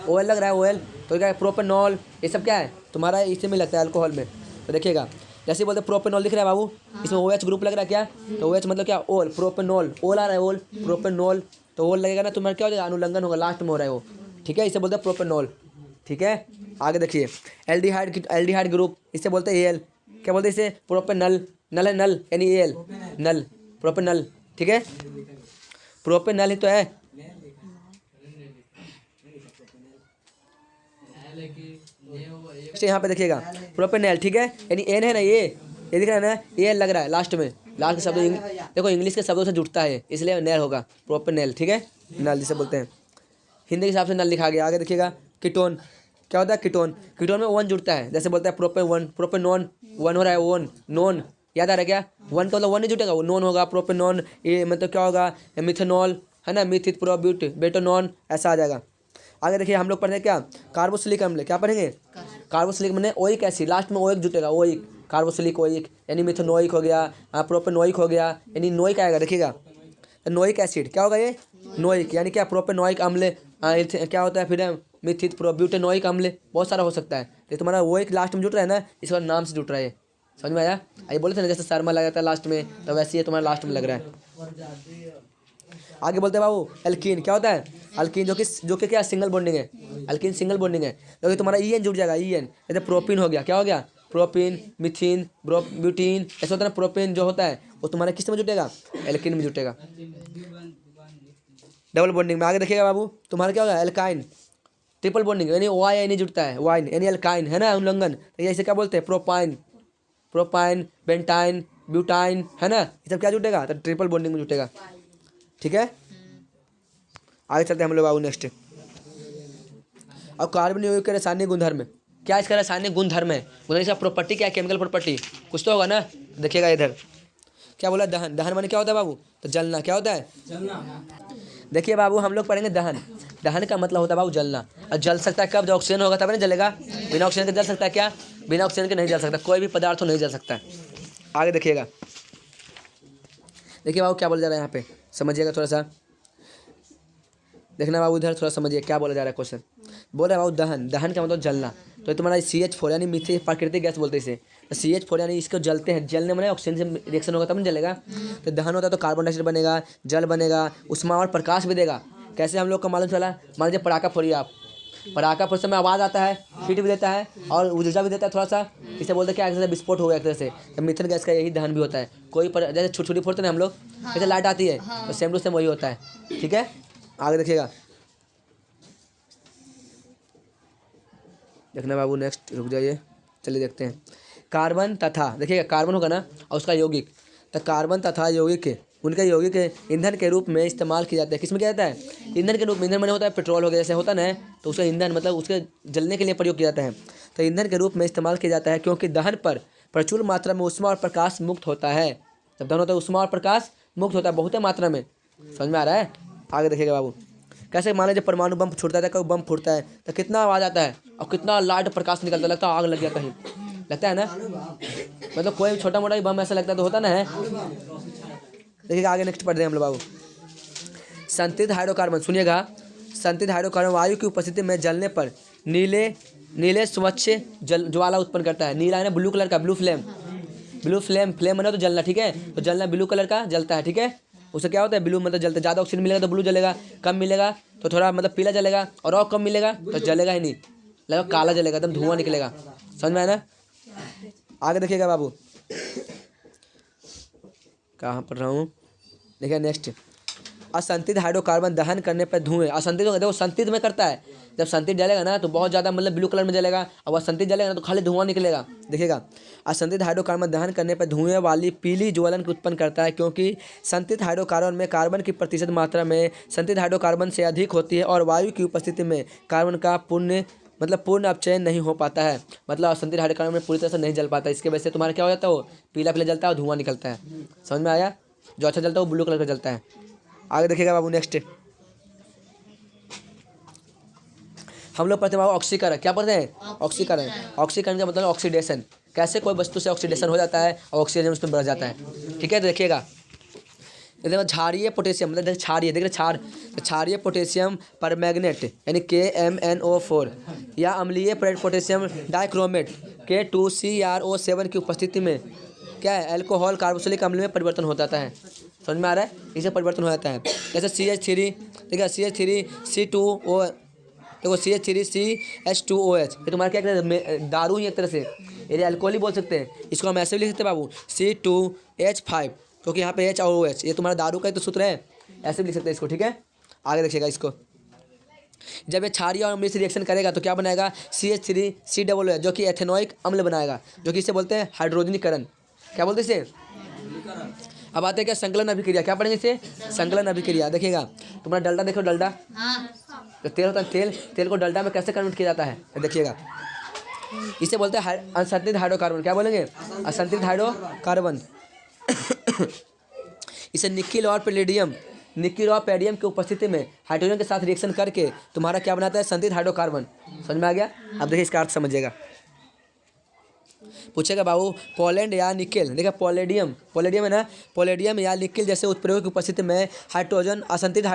ओएल लग रहा है, ओएल, तो क्या है, प्रोपेनॉल, ये सब क्या है तुम्हारा, इसी में लगता है अल्कोहल में। तो देखिएगा, जैसे बोलते हैं प्रोपेनॉल दिख रहा है बाबू, इसमें ओ एच ग्रुप लग रहा है क्या, तो ओ एच मतलब क्या, ओल, प्रोपेनॉल, ओल आ रहा है, ओल, प्रोपेनॉल, तो ओल लगेगा ना, तुम्हारा क्या हो जाएगा, अनुलंघन होगा, लास्ट में हो रहा है वो। ठीक है, इसे बोलते हैं प्रोपेनॉल। ठीक है, आगे देखिए, एल्डिहाइड ग्रुप, इसे बोलते हैं एल, क्या बोलते हैं इसे, प्रोपेनल, नल है, नल यानी एल, नल, प्रोपेनल। ठीक है, प्रोपेनल ही तो है। यहाँ पे देखिएगा प्रोपेनल, ठीक है, यानी एन है ना, ये दिख रहा है ना, ये लग रहा है लास्ट में, लास्ट के शब्द देखो इंग्लिश के शब्दों से जुड़ता है, इसलिए नल होगा, प्रोपेनल। ठीक है, नल जिसे बोलते हैं, हिंदी के हिसाब से नल लिखा गया। आगे देखिएगा, कीटोन, क्या होता है, कीटोन, कीटोन में वन जुड़ता है, जैसे बोलते हैं प्रोपेन वन, प्रोपेनॉन, वन हो रहा है, वन, नॉन, याद आ रहा है क्या, वन का मतलब वन नहीं जुटेगा, वो नॉन होगा, प्रोपेनॉन, ये मतलब क्या होगा, मिथेनॉल है ना, मिथित प्रोब्यूट बेटोनॉन, ऐसा आ जाएगा। आगे देखिए, हम लोग पढ़ेंगे क्या, कार्बोक्सिलिक अम्ल, क्या पढ़ेंगे, कार्बोक्सिलिक मैंने ओइक एसिड, लास्ट में ओइक जुटेगा, ओइक, कार्बोक्सिलिक ओइक, यानी मिथेनोइक हो गया, प्रोपेनोइक हो गया, यानी नोइक आएगा। देखिएगा, नोइक एसिड क्या होगा, ये नोइक, यानी क्या, प्रोपेनोइक अम्ल, क्या होता है फिर, मिथित प्रोब्यूटेनोइक अम्ल, बहुत सारा हो सकता है। तो तुम्हारा ओइक लास्ट में जुट रहा है ना, इसका नाम से जुट रहा है। समझ में आया, ये बोले थे ना, जैसे शर्मा लगा था लास्ट में, तो वैसे ही तुम्हारा लास्ट में लग रहा है। आगे बोलते हैं बाबू, एल्कीन, क्या होता है, अल्कीन, जो कि क्या, सिंगल बॉन्डिंग है, अल्कीन सिंगल बॉन्डिंग है, क्योंकि तुम्हारा ई एन जुड़ जाएगा, ई एन, जैसे प्रोपीन हो गया, क्या हो गया, प्रोपीन, मिथीन, ब्यूटीन, ऐसा होता है ना, प्रोपीन जो होता है वो तुम्हारा किस में जुटेगा, एल्कीन में जुटेगा, डबल बॉन्डिंग में। आगे देखिएगा बाबू, तुम्हारा क्या होगा, एल्काइन, ट्रिपल बॉन्डिंग, यानी वाई यानी जुटता है, वाइन यानी एल्काइन है ना, उल्लंघन, तो ऐसे क्या बोलते हैं, प्रोपाइन, प्रोपाइन, बेंटाइन, ब्यूटाइन, है ना, ये सब क्या जुटेगा, तो ट्रिपल बॉन्डिंग में जुटेगा। ठीक है, आगे चलते हैं हम लोग बाबू नेक्स्ट। और कार्बन यौगिक के रासायनिक गुणधर्म, क्या इसका रासायनिक गुणधर्म है, गुणधर्म इसका प्रॉपर्टी क्या है, केमिकल प्रॉपर्टी कुछ तो होगा ना। देखिएगा इधर क्या बोला, दहन, दहन माने क्या होता है बाबू, तो जलना, क्या होता है, जलना। देखिए बाबू, हम लोग पढ़ेंगे दहन, दहन का मतलब होता है बाबू जलना, और जल सकता है कब, जब ऑक्सीजन होगा तब ना जलेगा, बिना ऑक्सीजन के जल सकता है क्या, बिना ऑक्सीजन के नहीं जल सकता, कोई भी पदार्थ हो नहीं जल सकता। आगे देखिएगा, देखिए बाबू क्या बोला जा रहा है यहाँ पे, समझिएगा थोड़ा सा, देखना बाबू इधर थोड़ा समझिए क्या बोला जा रहा है क्वेश्चन। बोल रहा है बाबू दहन, दहन का मतलब जलना, तो तुम्हारा CH4 यानी मीथेन प्राकृतिक गैस बोलते हैं इसे, तो CH4 यानी इसको जलते हैं, जलने में ऑक्सीजन से रिएक्शन होगा तब नहीं जलेगा। तो दहन होता है तो कार्बन डाइऑक्साइड बनेगा, जल बनेगा, उष्मा और प्रकाश भी देगा। कैसे हम लोग को मालूम चला, मान लीजिए पटाखा फोड़िए आप, पटाखा फोड़ते समय आवाज़ आता है, हीट भी देता है और ऊर्जा भी देता है थोड़ा सा, इसे बोलते हैं क्या, एक तरह से विस्फोट हो गया एक तरह से, तो मीथेन गैस का यही दहन भी होता है। कोई जैसे छोटी फोड़ते हैं हम लोग, जैसे लाइट आती है, तो सेम टू सेम वही होता है। ठीक है, आगे देखिएगा, देखना बाबू नेक्स्ट, रुक जाइए, चलिए देखते हैं। कार्बन तथा, देखिएगा कार्बन होगा ना और उसका यौगिक, तो कार्बन तथा यौगिक उनके यौगिक ईंधन के रूप में इस्तेमाल किया जाता है। किसमें किया जाता है, ईंधन के रूप में, ईंधन मैंने होता है पेट्रोल हो गया, जैसे होता ना, तो उसका ईंधन मतलब उसके जलने के लिए प्रयोग किया जाता है, तो ईंधन के रूप में इस्तेमाल किया जाता है, क्योंकि दहन पर प्रचुर मात्रा में ऊष्मा और प्रकाश मुक्त होता है। जब दहन होता है ऊष्मा और प्रकाश मुक्त होता है बहुत मात्रा में। समझ में आ रहा है। आगे देखिएगा बाबू, कैसे मान लीजिए परमाणु बम छूटता है, कभी बम फूटता है तो कितना आवाज़ आता है और कितना लाइट प्रकाश निकलता है, लगता है आग लग गया कहीं, लगता है ना, मतलब कोई छोटा मोटा भी बम ऐसा लगता है तो होता ना है। देखिएगा आगे नेक्स्ट पढ़ते हैं हम लोग बाबू। संतृप्त हाइड्रोकार्बन, सुनिएगा, संतृप्त हाइड्रोकार्बन वायु की उपस्थिति में जलने पर नीले नीले स्वच्छ ज्वाला उत्पन्न करता है। नीला है ना ब्लू कलर का, blue flame, blue flame, flame बना तो जलना, ठीक है, तो जलना ब्लू कलर का जलता है, ठीक है। उससे क्या होता है, ब्लू मतलब जलता है। ज़्यादा ऑक्सीजन मिलेगा तो ब्लू जलेगा, कम मिलेगा तो थोड़ा मतलब पीला जलेगा, और कम मिलेगा तो जलेगा ही नहीं, लगा काला जलेगा, एकदम धुआं निकलेगा। समझ में आया ना। आगे देखिएगा बाबू, कहाँ पढ़ रहा हूँ, देखिए नेक्स्ट। असंतृप्त हाइड्रोकार्बन दहन करने पर धुएं, असंतृप्त देखो संतृप्त में करता है, जब संतृप्त जलेगा ना तो बहुत ज़्यादा मतलब ब्लू कलर में जलेगा, और असंतृप्त जलेगा ना तो खाली धुआं निकलेगा। देखिएगा, असंतृप्त हाइड्रोकार्बन दहन करने पर धुएं वाली पीली ज्वलन को उत्पन्न करता है, क्योंकि संतृप्त हाइड्रोकार्बन में कार्बन की प्रतिशत मात्रा में संतृप्त हाइड्रोकार्बन से अधिक होती है, और वायु की उपस्थिति में कार्बन का पूर्ण अपचयन नहीं हो पाता है, मतलब असंतृप्त हाइड्रोकार्बन में पूरी तरह से नहीं जल पाता। इसके वजह से तुम्हारा क्या हो जाता है, वो पीला पीला जलता है और धुआं निकलता है। समझ में आया। जो अच्छा जलता है वो ब्लू कलर का जलता है। आगे देखिएगा बाबू नेक्स्ट, हम लोग पढ़ते हैं बाबू ऑक्सीकरण। क्या पढ़ते हैं, ऑक्सीकरण। ऑक्सीकरण का मतलब ऑक्सीडेशन, कैसे कोई वस्तु से ऑक्सीडेशन हो जाता है और ऑक्सीजन उसमें बढ़ जाता है, ठीक है। तो देखिएगा, देखो क्षारीय पोटेशियम, मतलब क्षारीय, देख रहे क्षार, तो क्षारीय पोटेशियम परमैंगनेट यानी KMnO4 या अम्लीय पोटेशियम डाइक्रोमेट K2CrO7 की उपस्थिति में क्या है, अल्कोहल कार्बोक्सिलिक अम्ल में परिवर्तन हो जाता है। समझ में आ रहा है, इसे परिवर्तन हो जाता है। जैसे CH3, ठीक है, CH3C2O, देखो CH3CH2OH, ये तुम्हारा क्या कहते हैं, दारू ही एक तरह से, ये अल्कोहल ही बोल सकते हैं। इसको हम ऐसे भी लिख सकते हैं बाबू, C2H5, क्योंकि यहाँ पे H और OH ये तुम्हारा दारू का ही तो सूत्र है, ऐसे भी लिख सकते हैं इसको, ठीक है। आगे देखिएगा इसको, जब ये क्षारीय और अम्लीय से रिएक्शन करेगा तो क्या बनाएगा, CH3COO, जो कि एथेनोइक अम्ल बनाएगा, जो कि इसे बोलते हैं हाइड्रोजनीकरण। क्या बोलते हैं इसे। अब आते हैं क्या, संकलन अभिक्रिया। क्या पढ़ेंगे इसे, संकलन अभिक्रिया। देखिएगा, तुम्हारा डल्डा देखो, डल्डा तो तेल होता है, तेल को डल्डा में कैसे कन्वर्ट किया जाता है, देखिएगा, इसे बोलते हैं असंतृप्त हाइड्रोकार्बन। क्या बोलेंगे, असंतृप्त हाइड्रोकार्बन। इसे निकिल और पैलेडियम की उपस्थिति में हाइड्रोजन के साथ रिएक्शन करके तुम्हारा क्या बनाता है, संतृप्त हाइड्रोकार्बन। समझ में आ गया। अब देखिए इसका अर्थ समझिएगा। पूछेगा बाबू, पोलैंड या निकेल, देखिए पोलेडियम है ना, पोलेडियम या निकेल जैसे उत्प्रेरक की उपस्थिति में हाइड्रोजन असंतृप्त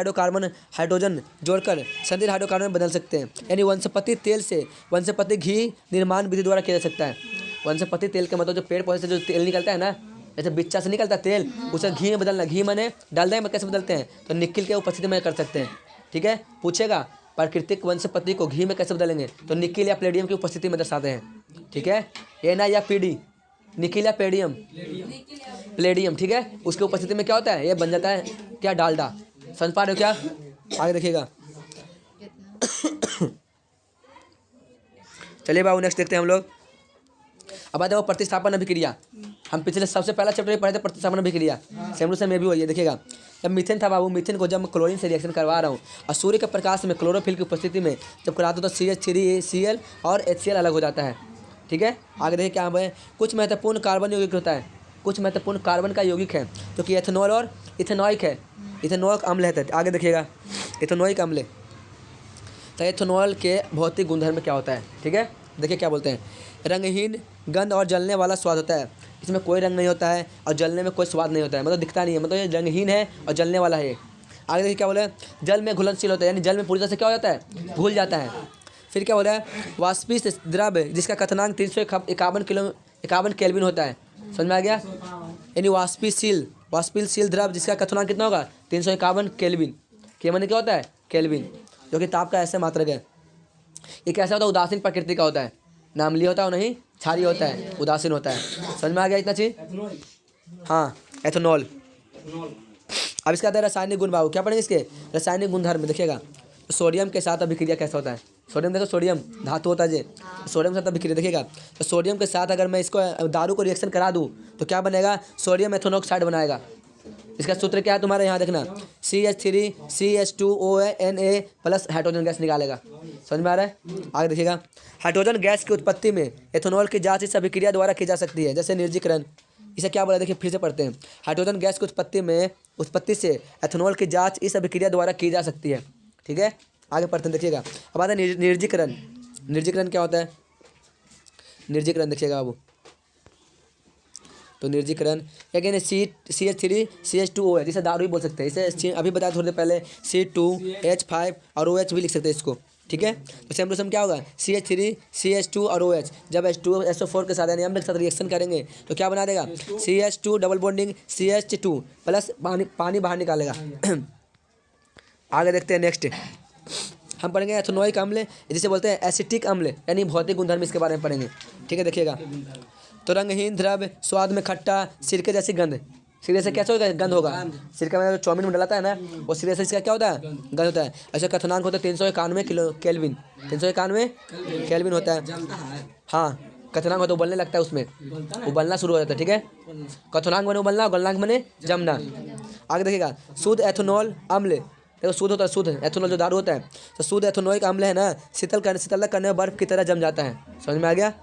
हाइड्रोजन जोड़कर संतृप्त हाइड्रोकार्बन बदल सकते हैं। यानी वनस्पति तेल से वनस्पति घी निर्माण विधि द्वारा किया जा सकता है। वनस्पति तेल का मतलब जो पेड़ पौधे से जो तेल निकलता है ना, जैसे बिच्चा से निकलता है तेल, उसे घी में बदलना। घी माने डालडा में कैसे बदलते हैं, तो निकेल के उपस्थिति में कर सकते हैं, ठीक है। पूछेगा प्राकृतिक वनस्पति को घी में कैसे बदलेंगे, तो निकेल या प्लेडियम की उपस्थिति में दर्शाते हैं, ठीक है। Na या PD, निकेल या प्लेडियम, ठीक है, उसके उपस्थिति में क्या होता है, ये बन जाता है क्या, डालडा। समझ पा रहे हो क्या। आगे देखिएगा। चलिए बाबू नेक्स्ट देखते हैं हम लोग। अब आते हैं वो प्रतिस्थापन अभिक्रिया। हम पिछले सबसे पहला चैप्टर में पढ़े थे प्रतिस्थापन अभिक्रिया, सेम टू सेम ये भी वही है। देखिएगा, जब मीथेन था बाबू, मीथेन को जब मैं क्लोरीन से रिएक्शन करवा रहा हूँ और सूर्य के प्रकाश में क्लोरोफिल की उपस्थिति में जब कराता हूँ तो CH3Cl और HCl अलग हो जाता है, ठीक है। आगे देखिए क्या है, कुछ महत्वपूर्ण कार्बन यौगिक होता है, कुछ महत्वपूर्ण कार्बन का यौगिक है जो कि एथेनॉल और इथेनॉइक है, इथेनॉइक अम्ल है। आगे देखिएगा, इथेनॉइक अम्ल, तो एथेनॉल के भौतिक गुणधर्म क्या होता है, ठीक है। देखिए क्या बोलते हैं, रंगहीन, गंध और जलने वाला स्वाद होता है। इसमें कोई रंग नहीं होता है और जलने में कोई स्वाद नहीं होता है, मतलब दिखता नहीं है, मतलब ये रंगहीन है और जलने वाला है। आगे देखिए क्या बोला है, जल में घुलनशील होता है, यानी जल में पूरी तरह से क्या हो जाता है, घुल जाता है। फिर क्या बोला है, वाष्पित द्रव्य जिसका क्वथनांक 351 केल्विन होता है। समझ में आ गया। यानी वाष्पशील द्रव्य जिसका क्वथनांक कितना होगा, 351 केल्विन। के माने क्या होता है, केल्विन, जो कि ताप का ऐसे मात्रक है। ये कैसा होता है, उदासीन प्रकृति का होता है, ना अम्लीय होता है नहीं क्षारीय होता है, उदासीन होता है। समझ में आ गया इतना चीज। हाँ, एथेनॉल। अब इसका आता है रासायनिक गुण बाबू। क्या पढ़ेंगे इसके, रासायनिक गुणधर्म। देखिएगा, सोडियम के साथ अभिक्रिया कैसा होता है। सोडियम देखो, सोडियम धातु होता है जे, सोडियम के साथ अभिक्रिया। देखिएगा, तो सोडियम के साथ अगर मैं इसको दारू को रिएक्शन करा दूँ तो क्या बनेगा, सोडियम एथेनॉक्साइड बनाएगा। इसका सूत्र क्या है तुम्हारे यहाँ देखना, CH3CH2ONA प्लस हाइड्रोजन गैस निकालेगा। समझ में आ रहा है। आगे देखिएगा, हाइड्रोजन गैस की उत्पत्ति में एथेनॉल की जांच इस अभिक्रिया द्वारा की जा सकती है, जैसे निर्जलीकरण। इसे क्या बोला, देखिए फिर से पढ़ते हैं। हाइड्रोजन गैस की उत्पत्ति से एथेनॉल की जांच इस अभिक्रिया द्वारा की जा सकती है, ठीक है। आगे पढ़ते हैं, देखिएगा। अब आता है निर्जलीकरण। निर्जलीकरण क्या होता है, निर्जलीकरण देखिएगा बाबू। तो निर्जीकरण। अगेन CH3CH2O है, जिसे दारू भी बोल सकते हैं। इसे अभी बताया थोड़ी देर पहले C2H5 और OH भी लिख सकते हैं इसको, ठीक है। तो सेम टू सेम क्या होगा, CH3CH2 और OH जब H2SO4 के साथ यानी अम्ल के साथ रिएक्शन करेंगे तो क्या बना देगा, CH2 double bonding CH2 plus पानी बाहर निकालेगा। आगे देखते हैं नेक्स्ट हम पढ़ेंगे एथेनोइक अम्ल, जिसे बोलते हैं एसिटिक अम्ल, यानी भौतिक गुणधर्म इसके बारे में पढ़ेंगे, ठीक है। देखिएगा, तो रंगहीन द्रव्य, स्वाद में खट्टा, सिरके जैसी गंध। सिरे से कैसे होगा, गंध होगा। सिरका में जो चाउमीन में डलाता है ना, वो सिरे से इसका क्या होता है, गंध होता है। ऐसे क्वथनांक होता है 391 किलो केल्विन, 391 केल्विन होता है। हाँ, क्वथनांक होता है, उबलने लगता है, उसमें उबलना शुरू हो जाता है, ठीक है। क्वथनांक बने उबलना, गलनांक बने जमना। आगे देखिएगा, शुद्ध एथेनॉल अम्ल, देखो शुद्ध होता है, शुद्ध एथेनॉल जो दारू होता है, तो शुद्ध एथेनोइक अम्ल है ना, शीतल करने में बर्फ की तरह जम जाता है। समझ में आ गया,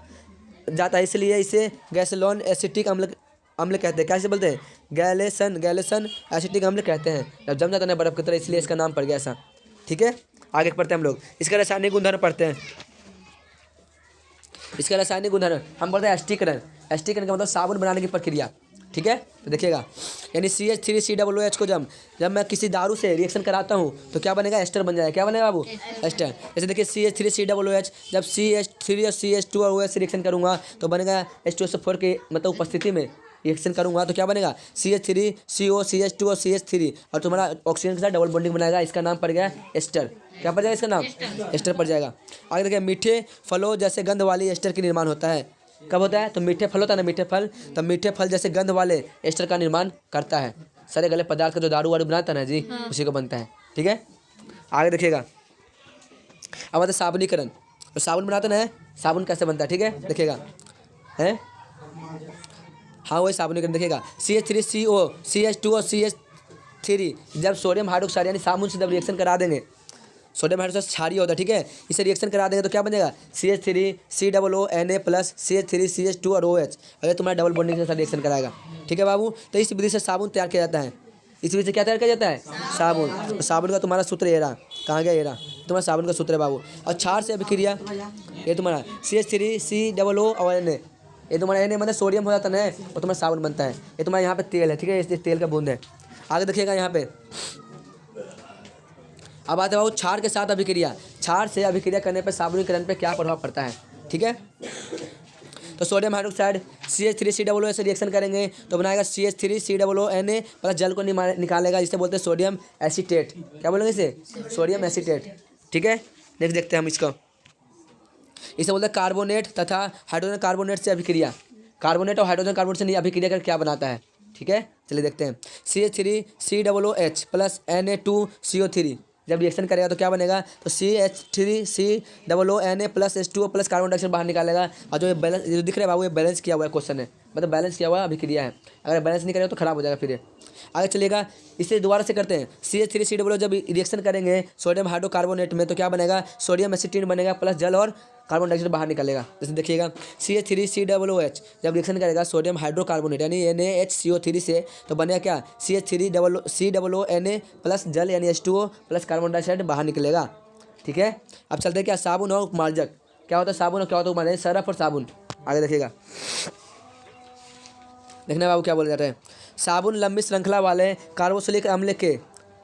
जाता है, इसलिए इसे गैसोलीन एसिटिक अम्ल कहते हैं। कैसे बोलते हैं, गैलेसन एसिटिक अम्ल कहते हैं। जब जम जाता है ना बर्फ की तरह, इसलिए इसका नाम पड़ गया ऐसा, ठीक है। आगे पढ़ते हैं हम लोग, इसका रासायनिक गुणधर्म पढ़ते हैं। इसका रासायनिक गुणधर्म हम बोलते हैं एस्टिकरण। एस्टिकरण का मतलब साबुन बनाने की प्रक्रिया, ठीक है। तो देखिएगा, यानी CH3COOH को जब मैं किसी दारू से रिएक्शन कराता हूँ तो क्या बनेगा, एस्टर बन जाएगा। क्या बनेगा बाबू, एस्टर। जैसे देखिए CH3COOH, जब CH3 और CH2 और OH से रिएक्शन करूँगा तो बनेगा H2SO4 के मतलब उपस्थिति में रिएक्शन करूँगा तो क्या बनेगा, CH3CO CH2 और CH3, और तुम्हारा ऑक्सीजन के साथ डबल बॉन्डिंग बनाएगा। इसका नाम पड़ गया एस्टर। क्या पड़ जाएगा इसका नाम, एस्टर पड़ जाएगा। आगे देखिए, मीठे फलों जैसे गंध वाली एस्टर का निर्माण होता है। कब होता है, तो मीठे फल होता है ना, मीठे फल, तो मीठे फल जैसे गंध वाले एस्टर का निर्माण करता है। सारे गले पदार्थ का जो दारू वारू बनाता है ना जी, उसी को बनता है, ठीक है। आगे देखिएगा, अब आता है साबुनीकरण। तो साबुन बनाते ना, साबुन कैसे बनता है, ठीक है। देखिएगा, है हाँ वही साबुनीकरण। देखिएगा, CH3CO CH2 और CH3 जब सोडियम हाइड्रोक्साइड यानी साबुन से जब रिएक्शन करा देंगे, सोडियम हाइड्रोक्साइड क्षारीय होता है, ठीक है। इसे रिएक्शन करा देंगे तो क्या बनेगा, CH3COONA प्लस CH3CH2 और OH, अगर तुम्हारा डबल बॉन्डिंग के साथ रिएक्शन कराएगा, ठीक है बाबू। तो इस विधि से साबुन तैयार किया जाता है। इस विधि से क्या तैयार किया जाता है, साबुन। तो साबुन का तुम्हारा सूत्र ये रहा, कहाँ गया, ये रहा तुम्हारा साबुन का सूत्र है बाबू। और क्षार से अभिक्रिया, ये तुम्हारा CH3COO और Na, ये तुम्हारा Na मतलब सोडियम हो जाता है और तुम्हारा साबुन बनता है। ये तुम्हारा यहाँ पे तेल है, ठीक है, इस तेल का बूंद है। आगे देखिएगा यहाँ पे, अब आते हैं क्षार के साथ अभिक्रिया। क्षार से अभिक्रिया करने पर साबुनीकरण पे क्या प्रभाव पड़ता है, ठीक है। तो सोडियम हाइड्रोक्साइड CH3COO से रिएक्शन करेंगे तो बनाएगा CH3COONA प्लस जल को निकालेगा, जिसे बोलते हैं सोडियम एसीटेट। क्या बोलेंगे इसे, सोडियम एसीटेट, ठीक है। नेक्स्ट देखते हैं हम इसको, इसे बोलते हैं कार्बोनेट तथा हाइड्रोजन कार्बोनेट से अभिक्रिया। कार्बोनेट और हाइड्रोजन कार्बोनेट से अभिक्रिया कर क्या बनाता है, ठीक है। चलिए देखते हैं, CH3COOH प्लस Na2CO3 जब रिएक्शन करेगा तो क्या बनेगा, तो CH3COONA plus H2O plus carbon dioxide बाहर निकालेगा। और जो ये बैलेंस जो दिख रहा है बाबू, ये बैलेंस किया हुआ है क्वेश्चन है, मतलब बैलेंस किया हुआ अभिक्रिया है। अगर बैलेंस नहीं करेगा तो खराब हो जाएगा फिर। आगे चलिएगा, इसे दोबारा से करते हैं। CH3COO जब रिएक्शन करेंगे सोडियम हाइड्रोकार्बोनेट में तो क्या बनेगा, सोडियम एसिटीन बनेगा प्लस जल और कार्बन डाइऑक्साइड बाहर निकलेगा। जैसे देखिएगा, CH3COOH जब रिएक्शन करेगा सोडियम हाइड्रोकार्बोनेट यानी NaHCO3 से तो बनेगा क्या, CH3COONA प्लस जल यानी H2O प्लस कार्बन डाइऑक्साइड बाहर निकलेगा, ठीक है। अब चलते हैं क्या, साबुन और उपमार्जक। क्या होता है साबुन और क्या होता है उपमार्जक, सरफ और साबुन। आगे देखिएगा, देखना बाबू क्या बोले जाते हैं। साबुन लंबी श्रृंखला वाले कार्बोक्सिलिक अम्ल के,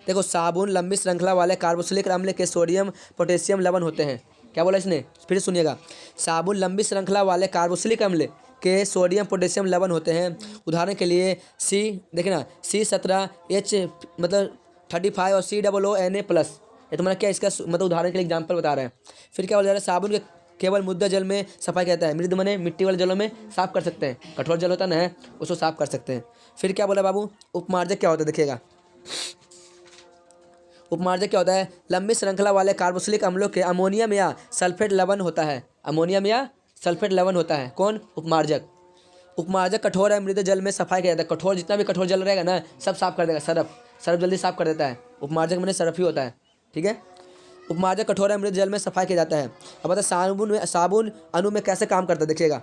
देखो साबुन लंबी श्रृंखला वाले कार्बोक्सिलिक अम्ल के सोडियम पोटेशियम लवण होते हैं। क्या बोला इसने, फिर सुनिएगा, साबुन लंबी श्रृंखला वाले कार्बोक्सिलिक अम्ल के सोडियम पोटेशियम लवण होते हैं। उदाहरण के लिए देखना C17H मतलब 35 और COONA प्लस, ये तुम्हारा क्या इसका मतलब उदाहरण के लिए एग्जाम्पल बता रहे हैं। फिर क्या बोला जा रहा है, साबुन के केवल मुद्दा जल में सफाई कहता है, मृद मने मिट्टी वाले जलों में साफ कर सकते हैं, कठोर जल होता है उसको साफ कर सकते हैं। फिर क्या बोला बाबू, उपमार्जक क्या होता है, देखिएगा उपमार्जक क्या होता है, लंबी श्रृंखला वाले कार्बोक्सिलिक अम्लों के अमोनियम या सल्फेट लवण होता है। अमोनियम या सल्फेट लवण होता है कौन, उपमार्जक। उपमार्जक कठोर है, मृद जल में सफाई किया जाता है। कठोर जितना भी कठोर जल रहेगा ना सब साफ कर देगा। सरफ जल्दी साफ कर देता है, उपमार्जक मैंने सरफ ही होता है, ठीक है। उपमार्जक कठोर है, मृद जल में सफाई किया जाता है। अब बता साबुन अणु में कैसे काम करता है, देखिएगा।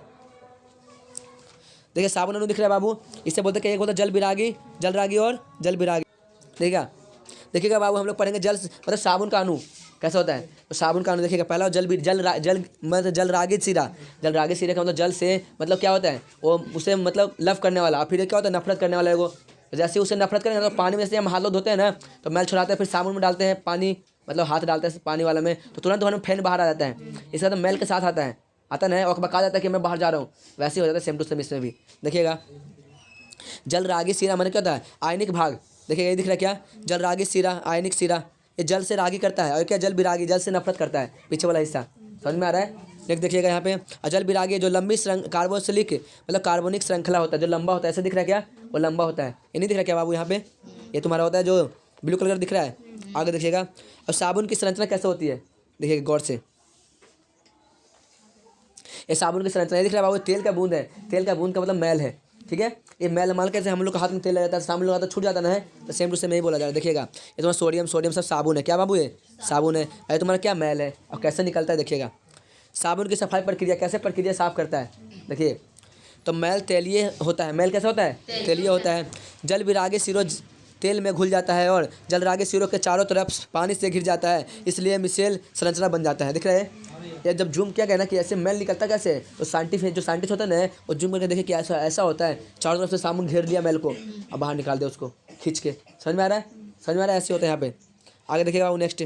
देखिए साबुन अणु दिख रहा है बाबू, इससे बोलते हैं कि एक होता है जल रागी और जल विरागी। देखिएगा बाबू, हम लोग पढ़ेंगे जल मतलब साबुन का अणु। कैसा होता है। तो साबुन का देखिएगा, पहला मतलब जलरागित सिरा। जलरागित सिरा का मतलब जल से मतलब क्या होता है, वो उसे मतलब लव करने वाला, और फिर क्या होता है, नफरत करने वाला है वो। जैसे उसे नफरत करेंगे तो पानी में से हम हाथ लो धोते हैं ना, तो मैल छुड़ाते हैं, फिर साबुन में डालते हैं पानी, मतलब हाथ डालते हैं पानी वाला में, तो तुरंत हमें फैन बाहर आ जाता है। इसका तो मैल के साथ आता है और बका जाता है कि मैं बाहर जा रहा हूँ, वैसे ही हो जाता है सेम टू सेम इसमें भी। देखिएगा जलरागी सिरा मैंने क्या होता है, आयनिक भाग। देखिएगा ये दिख रहा है क्या, जलरागी सिरा, आयनिक सिरा। ये जल से रागी करता है, और क्या जल विरागी, जल से नफरत करता है, पीछे वाला हिस्सा समझ में आ रहा है। देखिएगा यहाँ पे अजल विरागी जो लंबी कार्बोक्सिलिक मतलब कार्बोनिक श्रृंखला होता है, जो लंबा होता है, ऐसे दिख रहा है क्या, वो लंबा होता है। ये नहीं दिख रहा क्या बाबू, यहाँ पे ये तुम्हारा होता है जो ब्लू कलर दिख रहा है। आगे देखिएगा अब साबुन की संरचना कैसे होती है, देखिएगा गौर से। ये साबुन की संरचना दिख रहा है बाबू, तेल का बूंद है, तेल का बूंद का मतलब मैल है, ठीक है। ये मैल माल कैसे हम लोग का हाथ में तेल लग जाता है, साबुन लगाता है छूट जाता है, तो सेम टू सेम यही बोला जा रहा है। देखिएगा ये तुम्हारा सोडियम सब साबुन है, क्या बाबू ये साबुन है, अरे तुम्हारा क्या मैल है और कैसे निकलता है। देखिएगा साबुन की सफाई प्रक्रिया, कैसे प्रक्रिया साफ करता है, देखिए। तो मैल तेलीय होता है, मैल कैसा होता है, तेलीय होता है। जल विरागी सिरों तेल में घुल जाता है और जलरागी सिरों के चारों तरफ पानी से घिर जाता है, इसलिए मिसेल संरचना बन जाता है। दिख रहा है या जब जूम किया गया ना कि ऐसे मैल निकलता कैसे, तो साइंटिस्ट होता है ना, वो जूम करके देखे कि ऐसा होता है, चारों तरफ से साबुन घेर लिया मैल को, अब बाहर निकाल दे उसको खींच के। समझ में आ रहा है, समझ में आ रहा है, ऐसे होता है यहाँ पे। आगे देखिएगा वो नेक्स्ट,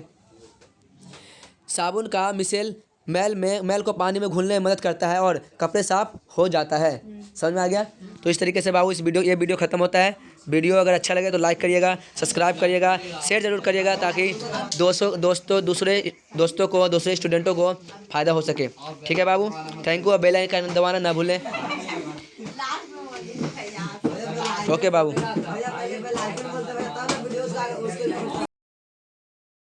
साबुन का मिसेल मैल को पानी में घुलने में मदद करता है और कपड़े साफ हो जाता है। समझ में आ गया। तो इस तरीके से बाबू ये वीडियो ख़त्म होता है। वीडियो अगर अच्छा लगे तो लाइक करिएगा, सब्सक्राइब करिएगा, शेयर ज़रूर करिएगा, ताकि दूसरे स्टूडेंटों को फ़ायदा हो सके। ठीक है बाबू, थैंक यू। और बेल आइकन दबाना ना भूलें। ओके बाबू।